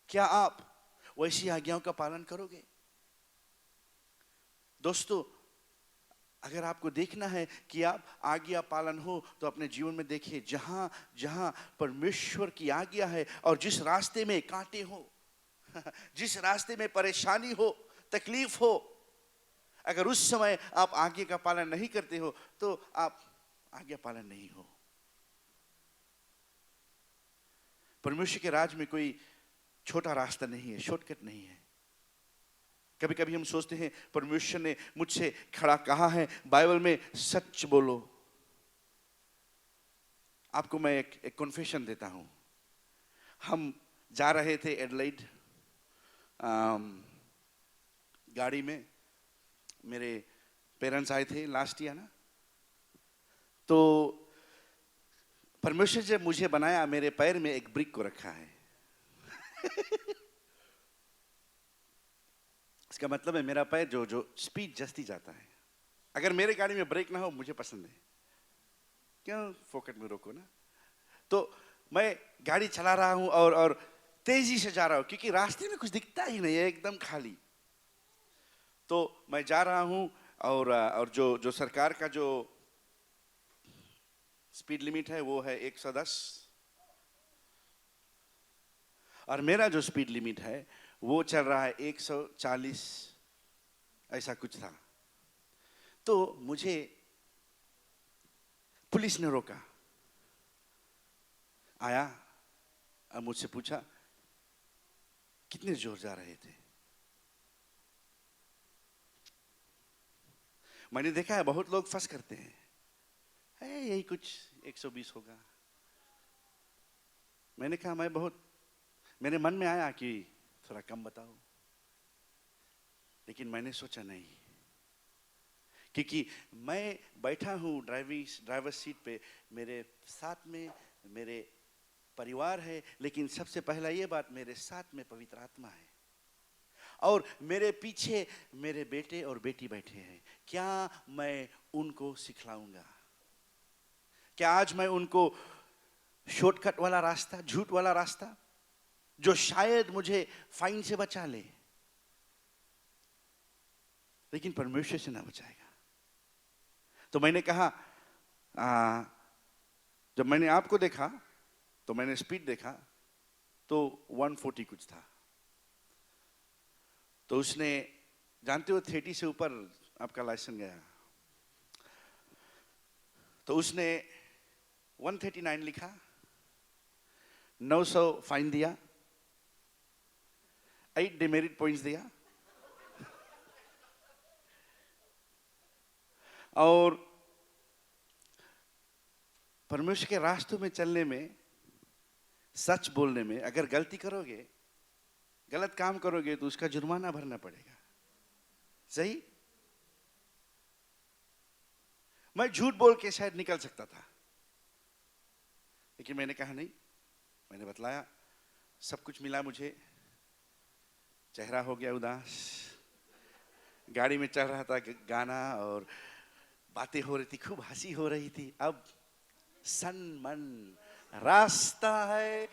क्या आप वैसी आज्ञाओं का पालन करोगे? दोस्तों, अगर आपको देखना है कि आप आज्ञा पालन हो तो अपने जीवन में देखिए, जहां जहां परमेश्वर की आज्ञा है और जिस रास्ते में कांटे हो, जिस रास्ते में परेशानी हो, तकलीफ हो, अगर उस समय आप आज्ञा का पालन नहीं करते हो तो आप आज्ञा पालन नहीं हो। परमेश्वर के राज में कोई छोटा रास्ता नहीं है, शॉर्टकट नहीं है। कभी कभी हम सोचते हैं परमेश्वर ने मुझसे खड़ा कहा है बाइबल में, सच बोलो। आपको मैं एक कन्फेशन देता हूं। हम जा रहे थे एडलाइड गाड़ी में, मेरे पेरेंट्स आए थे लास्ट ईयर ना, तो परमेश्वर जब मुझे बनाया, मेरे पैर में एक ब्रिक को रखा है। इसका मतलब है मेरा पैर जो स्पीड जस्ती जाता है। अगर मेरे गाड़ी में ब्रेक ना हो, मुझे पसंद है, क्यों फोकट में रोको ना। तो मैं गाड़ी चला रहा हूं और तेजी से जा रहा हूं, क्योंकि रास्ते में कुछ दिखता ही नहीं है, एकदम खाली। तो मैं जा रहा हूं और जो सरकार का जो स्पीड लिमिट है वो है 110, और मेरा जो स्पीड लिमिट है वो चल रहा है 140, ऐसा कुछ था। तो मुझे पुलिस ने रोका, आया और मुझसे पूछा कितने जोर जा रहे थे। मैंने देखा है बहुत लोग फंस करते हैं, यही कुछ 120 होगा। मैंने कहा मेरे मन में आया कि थोड़ा कम बताओ, लेकिन मैंने सोचा नहीं, क्योंकि मैं बैठा हूं ड्राइवर सीट पे, मेरे साथ में मेरे परिवार है, लेकिन सबसे पहला ये बात, मेरे साथ में पवित्र आत्मा है और मेरे पीछे मेरे बेटे और बेटी बैठे हैं। क्या मैं उनको सिखलाऊंगा? क्या आज मैं उनको शॉर्टकट वाला रास्ता, झूठ वाला रास्ता, जो शायद मुझे फाइन से बचा ले, लेकिन परमेश्वर से ना बचाएगा? तो मैंने कहा, जब मैंने आपको देखा तो मैंने स्पीड देखा, तो 140 कुछ था। तो उसने, जानते हो 30 से ऊपर आपका लाइसेंस गया, तो उसने 139 लिखा, 900 फाइन दिया, 8 डिमेरिट पॉइंट्स दिया, और परमेश्वर के रास्तों में चलने में, सच बोलने में अगर गलती करोगे, गलत काम करोगे तो उसका जुर्माना भरना पड़ेगा। सही? मैं झूठ बोल के शायद निकल सकता था, लेकिन मैंने कहा नहीं। मैंने बतलाया, सब कुछ मिला मुझे, चेहरा हो गया उदास, गाड़ी में चल रहा था गाना और बातें हो रही थी, खूब हंसी हो रही थी। अब सन मन रास्ता है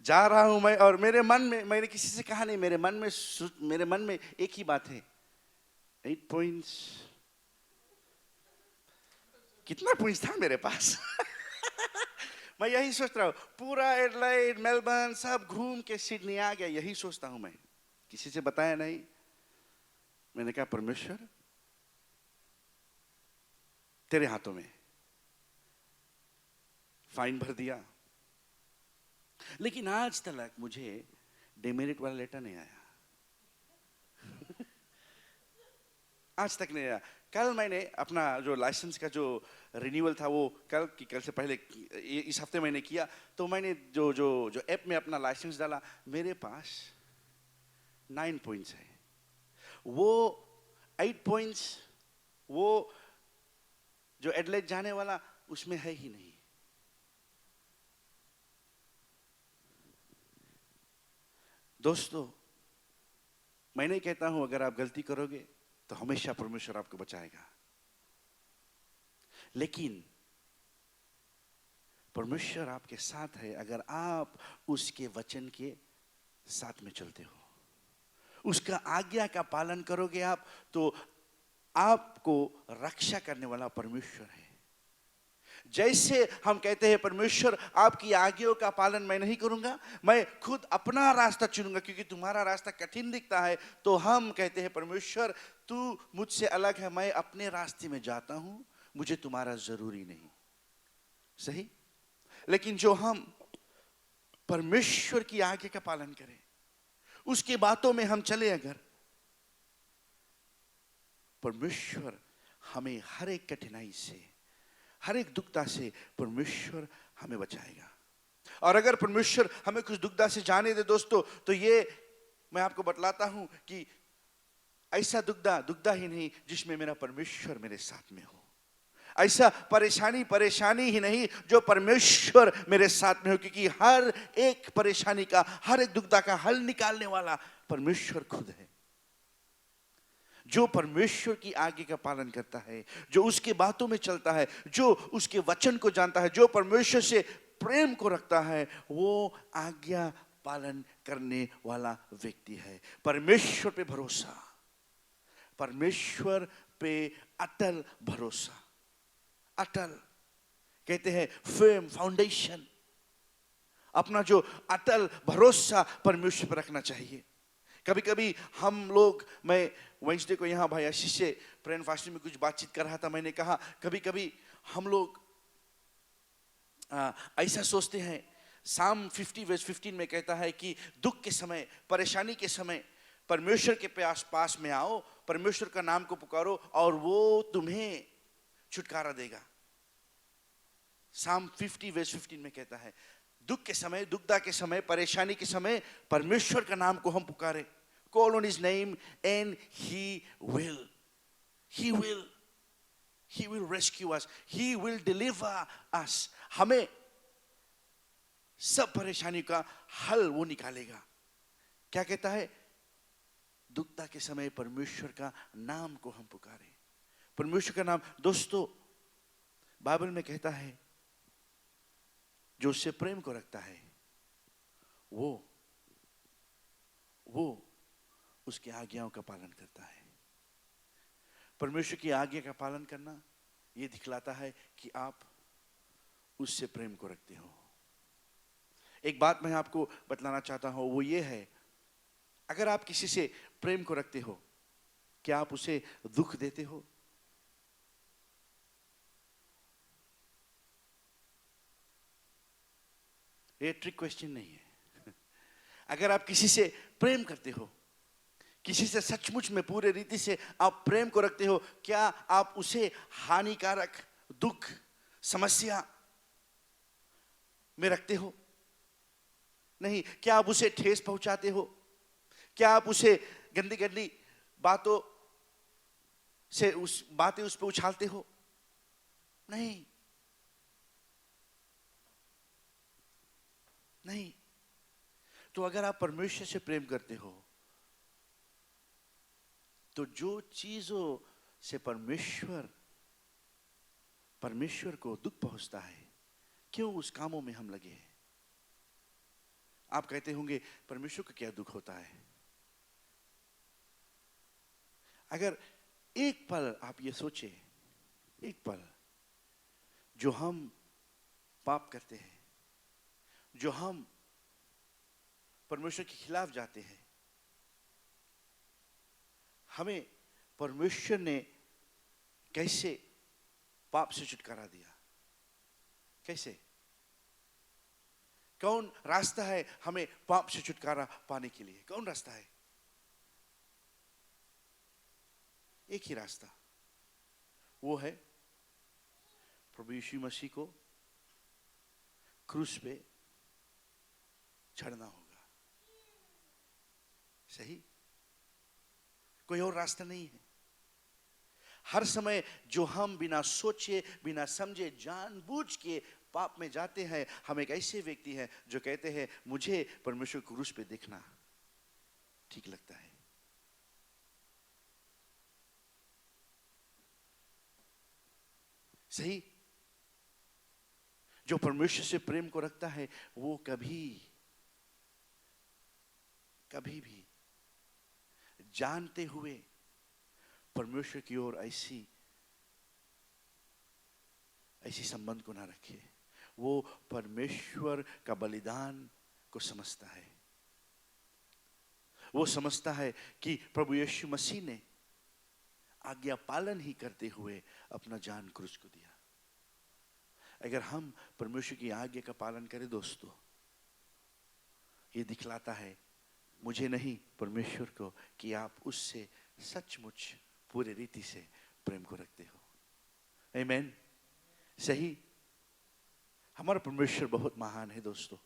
जा रहा हूं मैं, और मेरे मन में, मैंने किसी से कहा नहीं, मेरे मन में एक ही बात है, 8 पॉइंट्स। कितना पॉइंट्स था मेरे पास मैं यही सोच रहा हूं, पूरा एडलाइड, मेलबर्न सब घूम के सिडनी आ गया, यही सोचता हूं मैं, किसी से बताया नहीं। मैंने कहा परमेश्वर तेरे हाथों में, फाइन भर दिया, लेकिन आज तक मुझे डिमेरिट वाला लेटर नहीं आया आज तक नहीं आया। कल मैंने अपना जो लाइसेंस का जो रिन्यूअल था वो कल से पहले इस हफ्ते मैंने किया, तो मैंने जो ऐप में अपना लाइसेंस डाला, मेरे पास 9 पॉइंट्स है, वो 8 पॉइंट्स वो जो एडलेड जाने वाला उसमें है ही नहीं। दोस्तों, मैं नहीं कहता हूं अगर आप गलती करोगे तो हमेशा परमेश्वर आपको बचाएगा, लेकिन परमेश्वर आपके साथ है अगर आप उसके वचन के साथ में चलते हो, उसका आज्ञा का पालन करोगे आप, तो आपको रक्षा करने वाला परमेश्वर है। जैसे हम कहते हैं परमेश्वर आपकी आज्ञाओं का पालन मैं नहीं करूंगा, मैं खुद अपना रास्ता चुनूंगा क्योंकि तुम्हारा रास्ता कठिन दिखता है, तो हम कहते हैं परमेश्वर तू मुझसे अलग है, मैं अपने रास्ते में जाता हूं, मुझे तुम्हारा जरूरी नहीं। सही? लेकिन जो हम परमेश्वर की आज्ञा का पालन करें, उसकी बातों में हम चले, अगर परमेश्वर हमें हर एक कठिनाई से, हर एक दुखता से परमेश्वर हमें बचाएगा। और अगर परमेश्वर हमें कुछ दुखता से जाने दे दोस्तों, तो ये मैं आपको बतलाता हूं कि ऐसा दुखदा ही नहीं जिसमें मेरा परमेश्वर मेरे साथ में हो। ऐसा परेशानी ही नहीं जो परमेश्वर मेरे साथ में हो, क्योंकि हर एक परेशानी का, हर एक दुखदा का हल निकालने वाला परमेश्वर खुद है। जो परमेश्वर की आज्ञा का पालन करता है, जो उसके बातों में चलता है, जो उसके वचन को जानता है, जो परमेश्वर से प्रेम को रखता है, वो आज्ञा पालन करने वाला व्यक्ति है। परमेश्वर पे भरोसा, परमेश्वर पे अटल भरोसा, अटल कहते हैं फर्म फाउंडेशन, अपना जो अटल भरोसा परमेश्वर पर रखना चाहिए। कभी कभी हम लोग, मैं वेंसडे को यहाँ भाई आशीष से प्रेयर फास्टिंग में कुछ बातचीत कर रहा था, मैंने कहा कभी कभी हम लोग ऐसा सोचते हैं, साम 50:15 में कहता है कि दुख के समय, परेशानी के समय परमेश्वर के पास में आओ, परमेश्वर का नाम को पुकारो और वो तुम्हें छुटकारा देगा। साम 50:15 में कहता है दुख के समय, दुखदा के समय, परेशानी के समय परमेश्वर का नाम को हम पुकारे, call on his name and he will rescue us, he will deliver us। हमें सब परेशानी का हल वो निकालेगा। क्या कहता है? दुखदा के समय परमेश्वर का नाम को हम पुकारे। परमेश्वर का नाम दोस्तों बाइबल में कहता है जो उससे प्रेम को रखता है वो उसकी आज्ञाओं का पालन करता है। परमेश्वर की आज्ञा का पालन करना ये दिखलाता है कि आप उससे प्रेम को रखते हो। एक बात मैं आपको बतलाना चाहता हूं, वो ये है, अगर आप किसी से प्रेम को रखते हो, क्या आप उसे दुख देते हो? ये ट्रिक क्वेश्चन नहीं है। अगर आप किसी से प्रेम करते हो, किसी से सचमुच में पूरे रीति से आप प्रेम को रखते हो, क्या आप उसे हानिकारक, दुख, समस्या में रखते हो? नहीं। क्या आप उसे ठेस पहुंचाते हो? क्या आप उसे गंदी गंदी बातों से बातें उस पर उछालते हो? नहीं, नहीं। तो अगर आप परमेश्वर से प्रेम करते हो, तो जो चीजों से परमेश्वर को दुख पहुंचता है, क्यों उस कामों में हम लगे हैं? आप कहते होंगे, परमेश्वर को क्या दुख होता है? अगर एक पल आप ये सोचे, एक पल, जो हम पाप करते हैं, जो हम परमेश्वर के खिलाफ जाते हैं, हमें परमेश्वर ने कैसे पाप से छुटकारा दिया? कैसे? कौन रास्ता है हमें पाप से छुटकारा पाने के लिए? कौन रास्ता है? एक ही रास्ता, वो है प्रभु यीशु मसीह को क्रूस पे चढ़ना होगा। सही? कोई और रास्ता नहीं है। हर समय जो हम बिना सोचे, बिना समझे, जानबूझ के पाप में जाते हैं, हम एक ऐसे व्यक्ति हैं जो कहते हैं, मुझे परमेश्वर को क्रूस पे देखना ठीक लगता है। सही? जो परमेश्वर से प्रेम को रखता है, वो कभी भी जानते हुए परमेश्वर की ओर ऐसी संबंध को ना रखे। वो परमेश्वर का बलिदान को समझता है। वो समझता है कि प्रभु यीशु मसीह ने आज्ञा पालन ही करते हुए अपना जान क्रूस को दिया। अगर हम परमेश्वर की आज्ञा का पालन करें दोस्तों, ये दिखलाता है मुझे नहीं, परमेश्वर को, कि आप उससे सचमुच पूरे रीति से प्रेम को रखते हो। आमीन। सही? हमारा परमेश्वर बहुत महान है दोस्तों।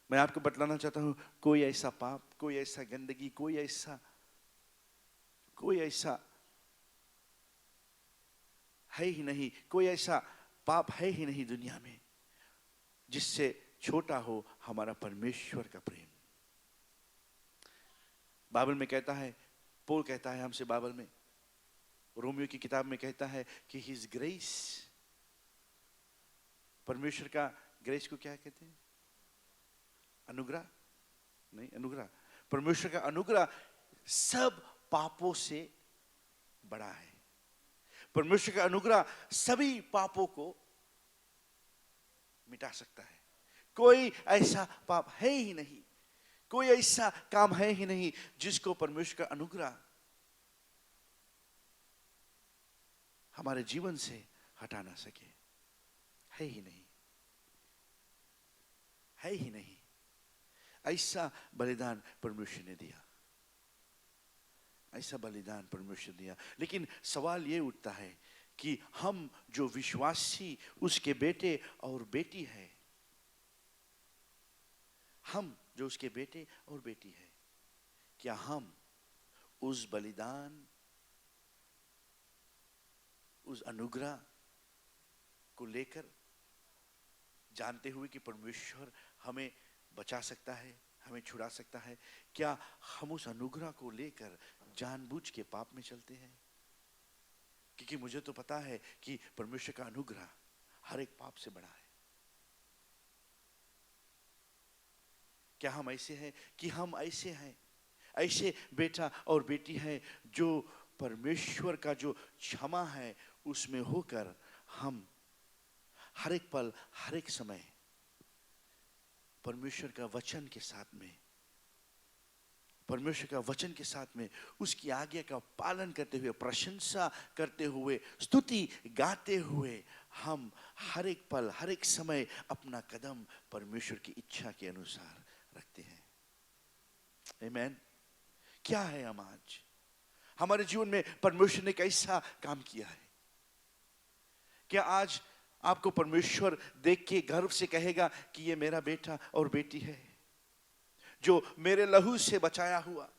मैं आपको बतलाना चाहता हूं, कोई ऐसा पाप, कोई ऐसा गंदगी, कोई ऐसा है ही नहीं, कोई ऐसा पाप है ही नहीं दुनिया में जिससे छोटा हो हमारा परमेश्वर का प्रेम। बाइबल में कहता है, पौल कहता है हमसे बाइबल में, रोमियो की किताब में कहता है कि हिज ग्रेस, परमेश्वर का ग्रेस को क्या कहते हैं? अनुग्रह? नहीं, अनुग्रह। परमेश्वर का अनुग्रह सब पापों से बड़ा है। परमेश्वर का अनुग्रह सभी पापों को मिटा सकता है। कोई ऐसा पाप है ही नहीं, कोई ऐसा काम है ही नहीं जिसको परमेश्वर का अनुग्रह हमारे जीवन से हटा ना सके। है ही नहीं, है ही नहीं। ऐसा बलिदान परमेश्वर ने दिया, ऐसा बलिदान परमेश्वर ने दिया। लेकिन सवाल ये उठता है कि हम जो विश्वासी उसके बेटे और बेटी है, हम जो उसके बेटे और बेटी है, क्या हम उस बलिदान, उस अनुग्रह को लेकर, जानते हुए कि परमेश्वर हमें बचा सकता है, हमें छुड़ा सकता है, क्या हम उस अनुग्रह को लेकर जानबूझ के पाप में चलते हैं? क्योंकि मुझे तो पता है कि परमेश्वर का अनुग्रह हर एक पाप से बड़ा है। क्या हम ऐसे हैं कि हम ऐसे हैं, ऐसे बेटा और बेटी हैं जो परमेश्वर का जो क्षमा है उसमें होकर हम हर एक पल, हर एक समय परमेश्वर का वचन के साथ में, परमेश्वर का वचन के साथ में उसकी आज्ञा का पालन करते हुए, प्रशंसा करते हुए, स्तुति गाते हुए हम हर एक पल, हर एक समय अपना कदम परमेश्वर की इच्छा के अनुसार रखते हैं। आमीन। क्या है हम आज? हमारे जीवन में परमेश्वर ने कैसा काम किया है? क्या आज आपको परमेश्वर देख के गर्व से कहेगा कि ये मेरा बेटा और बेटी है, जो मेरे लहू से बचाया हुआ?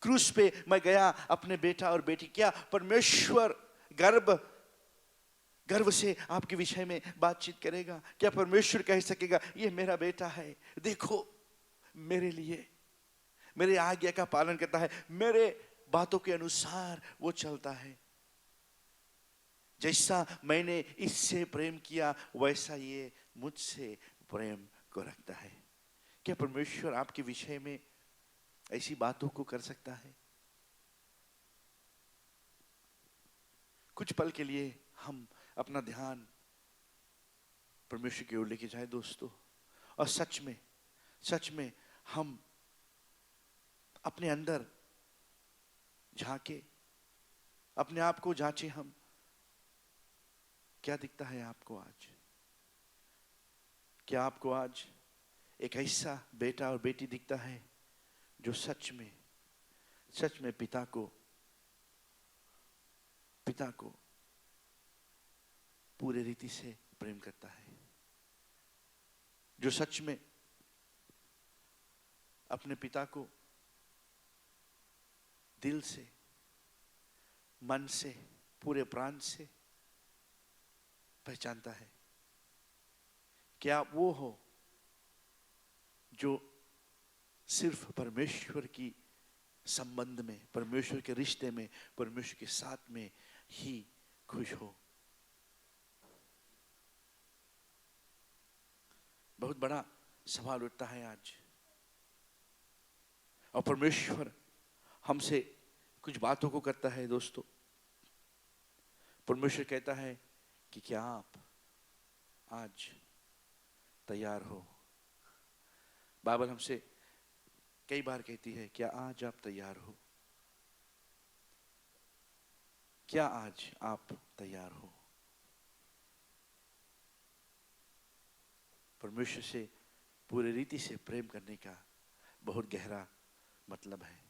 क्रूस पे मैं गया अपने बेटा और बेटी। क्या परमेश्वर गर्व से आपके विषय में बातचीत करेगा? क्या परमेश्वर कह सकेगा ये मेरा बेटा है, देखो मेरे लिए, मेरे आज्ञा का पालन करता है, मेरे बातों के अनुसार वो चलता है, जैसा मैंने इससे प्रेम किया वैसा ये मुझसे प्रेम को रखता है? क्या परमेश्वर आपके विषय में ऐसी बातों को कर सकता है? कुछ पल के लिए हम अपना ध्यान परमेश्वर की ओर लेके जाए दोस्तों, और सच में हम अपने अंदर झांके, अपने आप को जांचे। हम क्या दिखता है आपको आज? क्या आपको आज एक ऐसा बेटा और बेटी दिखता है जो सच में पिता को पूरे रीति से प्रेम करता है, जो सच में अपने पिता को दिल से, मन से, पूरे प्राण से पहचानता है? क्या वो हो जो सिर्फ परमेश्वर की संबंध में, परमेश्वर के रिश्ते में, परमेश्वर के साथ में ही खुश हो? बहुत बड़ा सवाल उठता है आज, और परमेश्वर हमसे कुछ बातों को करता है दोस्तों। परमेश्वर कहता है कि क्या आप आज तैयार हो? बाइबल हमसे कई बार कहती है, क्या आज आप तैयार हो? क्या आज आप तैयार हो? परमेश्वर से पूरी रीति से प्रेम करने का बहुत गहरा मतलब है।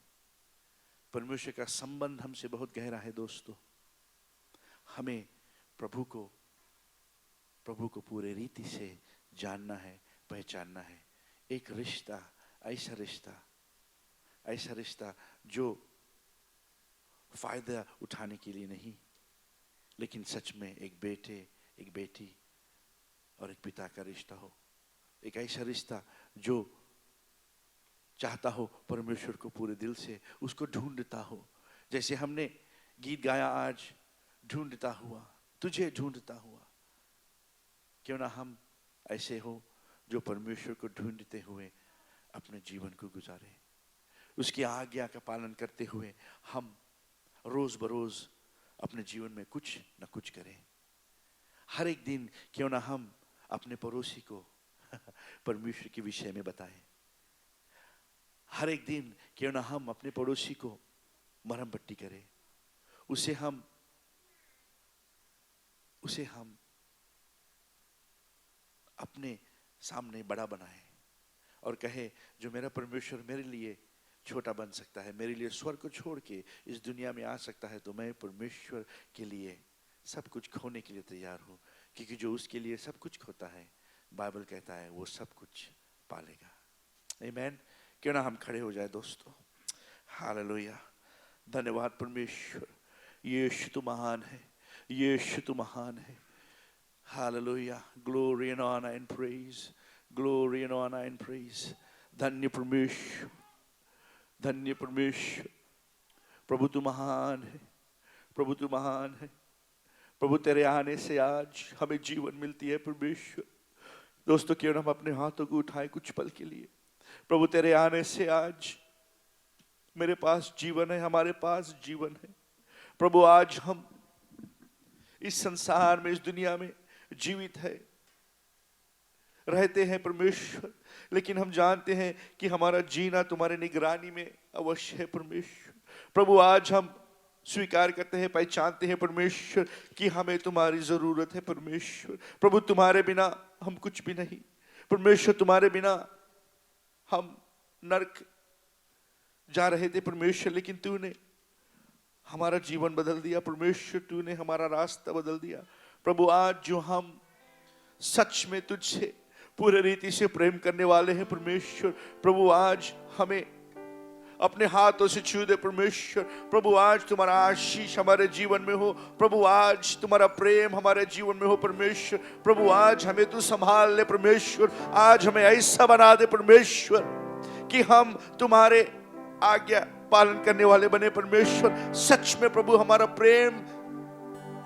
परमेश्वर का संबंध हमसे बहुत गहरा है दोस्तों। हमें प्रभु को पूरे रीति से जानना है, पहचानना है। एक रिश्ता, ऐसा रिश्ता जो फायदा उठाने के लिए नहीं, लेकिन सच में एक बेटे, एक बेटी और एक पिता का रिश्ता हो। एक ऐसा रिश्ता जो चाहता हो परमेश्वर को पूरे दिल से, उसको ढूंढता हो। जैसे हमने गीत गाया आज, ढूंढता हुआ, तुझे ढूंढता हुआ। क्यों ना हम ऐसे हो जो परमेश्वर को ढूंढते हुए अपने जीवन को गुजारे, उसकी आज्ञा का पालन करते हुए हम रोज बरोज अपने जीवन में कुछ न कुछ करें। हर एक दिन क्यों ना हम अपने पड़ोसी को परमेश्वर के विषय में बताएं। हर एक दिन क्यों ना हम अपने पड़ोसी को मरहम पट्टी करें, उसे हम अपने सामने बड़ा बनाए और कहे, जो मेरा परमेश्वर मेरे लिए छोटा बन सकता है, मेरे लिए स्वर्ग को छोड़ के इस दुनिया में आ सकता है, तो मैं परमेश्वर के लिए सब कुछ खोने के लिए तैयार हूँ। क्योंकि जो उसके लिए सब कुछ खोता है, बाइबल कहता है वो सब कुछ पालेगा। आमीन। क्यों ना हम खड़े हो जाए दोस्तों। हालेलुया। धन्यवाद परमेश्वर। यीशु तू महान है, यीशु तू महान है। Hallelujah. Glory and honour and praise, glory and honour and praise. धन्य परमेश्वर, धन्य परमेश्वर। प्रभु तू महान है, प्रभु तू महान है। प्रभु तेरे आने से आज हमें जीवन मिलती है परमेश्वर। दोस्तों क्यों ना हम अपने हाथों को उठाएं कुछ पल के लिए। प्रभु तेरे आने से आज मेरे पास जीवन है, हमारे पास जीवन है। प्रभु आज हम इस संसार में, इस दुनिया में जीवित है। रहते हैं परमेश्वर, लेकिन हम जानते हैं कि हमारा जीना तुम्हारे निगरानी में अवश्य है परमेश्वर। प्रभु आज हम स्वीकार करते हैं, पहचानते हैं परमेश्वर कि हमें तुम्हारी जरूरत है परमेश्वर। प्रभु तुम्हारे बिना हम कुछ भी नहीं परमेश्वर, तुम्हारे बिना हम नरक जा रहे थे परमेश्वर, लेकिन तूने हमारा जीवन बदल दिया परमेश्वर, तूने हमारा रास्ता बदल दिया। प्रभु आज जो हम सच में तुझसे पूरे रीति से प्रेम करने वाले हैं परमेश्वर, प्रभु आज हमें अपने हाथों से छू दे परमेश्वर। प्रभु आज तुम्हारा आशीष हमारे जीवन में हो, प्रभु आज तुम्हारा प्रेम हमारे जीवन में हो परमेश्वर। प्रभु आज हमें तू संभाल ले परमेश्वर, आज हमें ऐसा बना दे परमेश्वर कि हम तुम्हारे आज्ञा पालन करने वाले बने परमेश्वर। सच में प्रभु हमारा प्रेम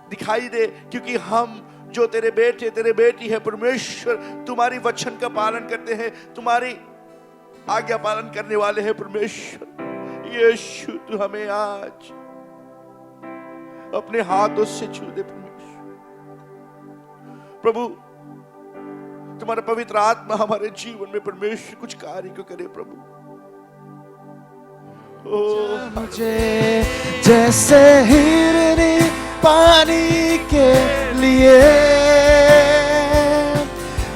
दिखाई दे, क्योंकि हम जो तेरे बेटे तेरे बेटी है परमेश्वर, तुम्हारी वचन का पालन करते हैं, तुम्हारी आज्ञा पालन करने वाले हैं परमेश्वर। यीशु तू हमें आज अपने हाथों से छू दे परमेश्वर। प्रभु तुम्हारा पवित्र आत्मा हमारे जीवन में परमेश्वर कुछ कार्य को करे प्रभु। मुझे जैसे हिरनी पानी के लिए,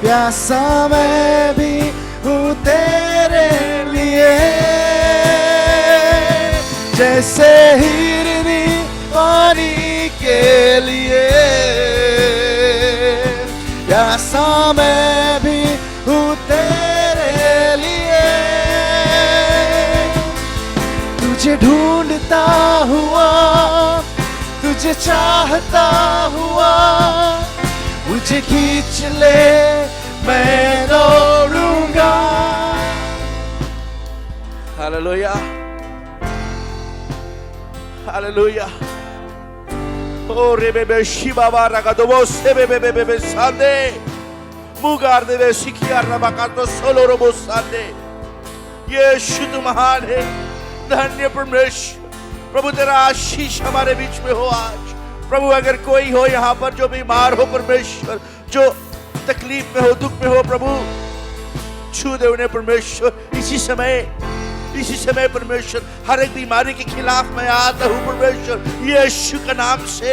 प्यासा मैं भी हूँ तेरे लिए। जैसे हिरनी पानी के लिए, प्यासा मैं भी हूँ तेरे लिए। तुझे ढूंढता हुआ, तुझे चाहता हुआ, मुझे खींच ले मैं दौड़ूंगा। Hallelujah hallelujah. ओ रे बेबे शिबाबा रगादोबो से बेबे सादे मुगार देवे सिखियार रबाकातो सोलो रोबो सादे। यीशु तू महान है, धन्य परमेश्वर। प्रभु तेरा आशीष हमारे बीच में हो आज। प्रभु अगर कोई हो यहाँ पर जो बीमार हो परमेश्वर, जो तकलीफ में हो, दुख में हो, प्रभु छू दे उन्हें परमेश्वर। इसी समय परमेश्वर हर एक बीमारी के खिलाफ मैं आता हूँ परमेश्वर, यीशु का नाम से,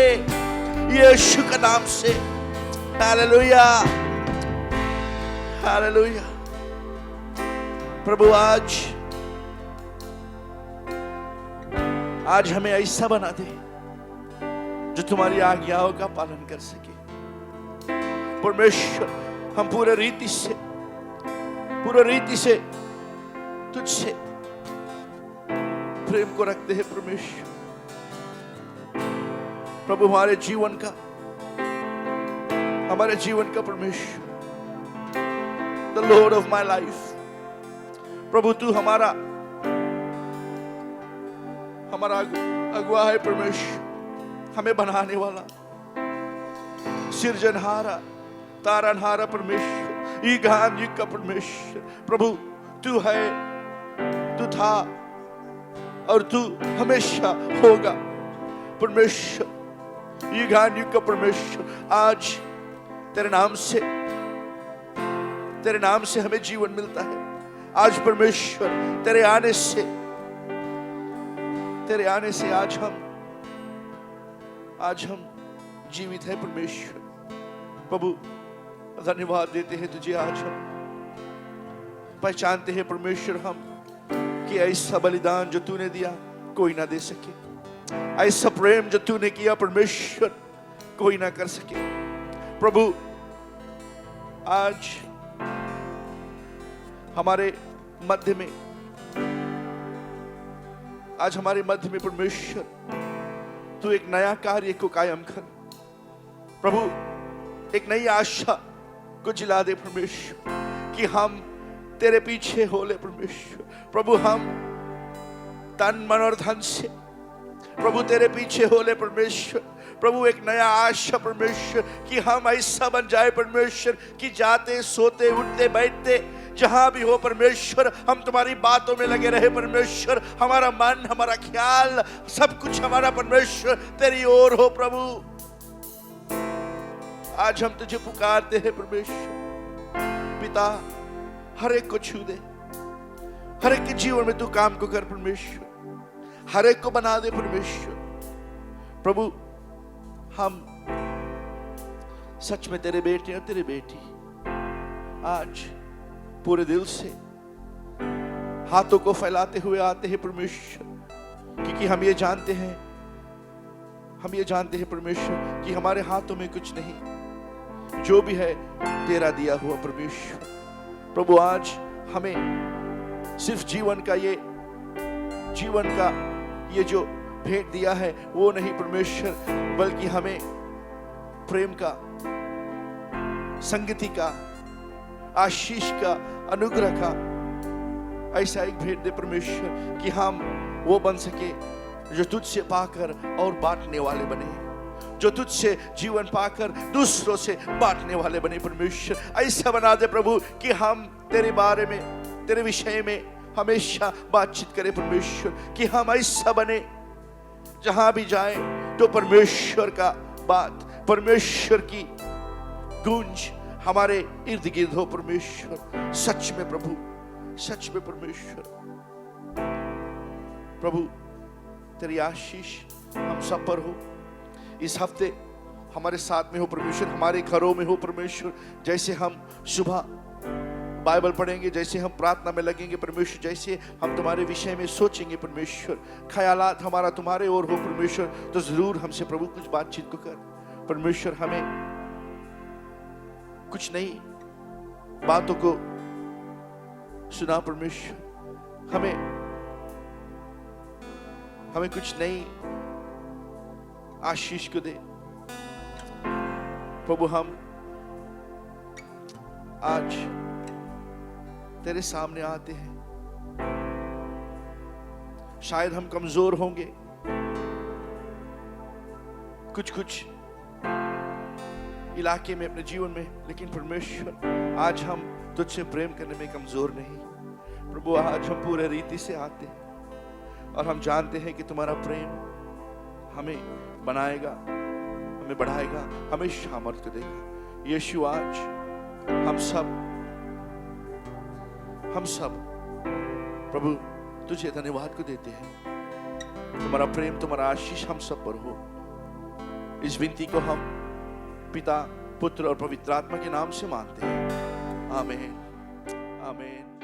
यीशु का नाम से। Hallelujah hallelujah. प्रभु आज हमें ऐसा बना दे जो तुम्हारी आज्ञाओं का पालन कर सके परमेश्वर। हम पूरे रीति से तुझसे प्रेम को रखते हैं परमेश्वर। प्रभु हमारे जीवन का परमेश्वर, the Lord of my life. प्रभु तू हमारा अगुआ है परमेश्वर, हमें बनाने वाला, सिरजनहारा, तारनहारा परमेश्वर, युगान युग का परमेश्वर। प्रभु तू है, तू था और तू हमेशा होगा परमेश्वर, युगान युग का परमेश्वर। आज तेरे नाम से हमें जीवन मिलता है। आज परमेश्वर तेरे आने से आज हम जीवित है परमेश्वर। प्रभु धन्यवाद देते हैं तुझे। आज हम पहचानते हैं परमेश्वर हम कि ऐसा बलिदान जो तूने दिया कोई ना दे सके, ऐसा प्रेम जो तूने किया परमेश्वर कोई ना कर सके। प्रभु आज हमारे मध्य में परमेश्वर तू एक नया कार्य को कायम कर प्रभु, एक नई आशा को जिला दे परमेश्वर कि हम तेरे पीछे हो ले परमेश्वर। प्रभु हम तन मन और धन से प्रभु तेरे पीछे हो ले परमेश्वर। प्रभु एक नया आशा परमेश्वर कि हम ऐसा बन जाए परमेश्वर कि जाते सोते उठते बैठते जहां भी हो परमेश्वर हम तुम्हारी बातों में लगे रहे परमेश्वर। हमारा मन, हमारा ख्याल, सब कुछ हमारा परमेश्वर तेरी ओर हो प्रभु। आज हम तुझे पुकारते हैं परमेश्वर, पिता हर एक को छू दे, हर एक के जीवन में तू काम को कर परमेश्वर, हर एक को बना दे परमेश्वर। प्रभु हम सच में तेरे बेटे और तेरे बेटी आज पूरे दिल से हाथों को फैलाते हुए आते हैं परमेश्वर, क्योंकि हम ये जानते हैं परमेश्वर कि हमारे हाथों में कुछ नहीं, जो भी है तेरा दिया हुआ परमेश्वर। प्रभु आज हमें सिर्फ जीवन का ये जो भेंट दिया है वो नहीं परमेश्वर, बल्कि हमें प्रेम का, संगति का, आशीष का, अनुग्रह का ऐसा एक भेंट दे परमेश्वर कि हम वो बन सके जो तुझसे पाकर और बांटने वाले बने, जो तुझसे जीवन पाकर दूसरों से बांटने वाले बने परमेश्वर। ऐसा बना दे प्रभु कि हम तेरे बारे में, तेरे विषय में हमेशा बातचीत करें परमेश्वर, कि हम ऐसा बने जहां भी जाए तो परमेश्वर का बात, परमेश्वर की गूंज हमारे इर्द गिर्द हो परमेश्वर। सच में प्रभु, सच में परमेश्वर। प्रभु तेरी आशीष हम सब पर हो। इस हफ्ते हमारे साथ में हो परमेश्वर, हमारे घरों में हो परमेश्वर। जैसे हम सुबह बाइबल पढ़ेंगे, जैसे हम प्रार्थना में लगेंगे परमेश्वर, जैसे हम तुम्हारे विषय में सोचेंगे परमेश्वर, ख्यालात हमारा तुम्हारे ओर हो परमेश्वर, तो जरूर हमसे प्रभु कुछ बातचीत को कर परमेश्वर। हमें कुछ नई बातों को सुना परमेश्वर, हमें कुछ नई आशीष को दे प्रभु। हम आज तेरे सामने आते हैं, शायद हम कमजोर होंगे कुछ इलाके में अपने जीवन में, लेकिन परमेश्वर आज हम तुझसे प्रेम करने में कमजोर नहीं प्रभु। आज हम पूरे रीति से आते हैं और हम जानते हैं कि तुम्हारा प्रेम हमें बनाएगा, हमें बढ़ाएगा, हमें सामर्थ्य देगा। यीशु आज हम सब प्रभु तुझे धन्यवाद को देते हैं। तुम्हारा प्रेम, तुम्हारा आशीष हम सब पर हो। इस विनती को हम पिता, पुत्र और पवित्र आत्मा के नाम से मांगते हैं। आमीन, आमीन।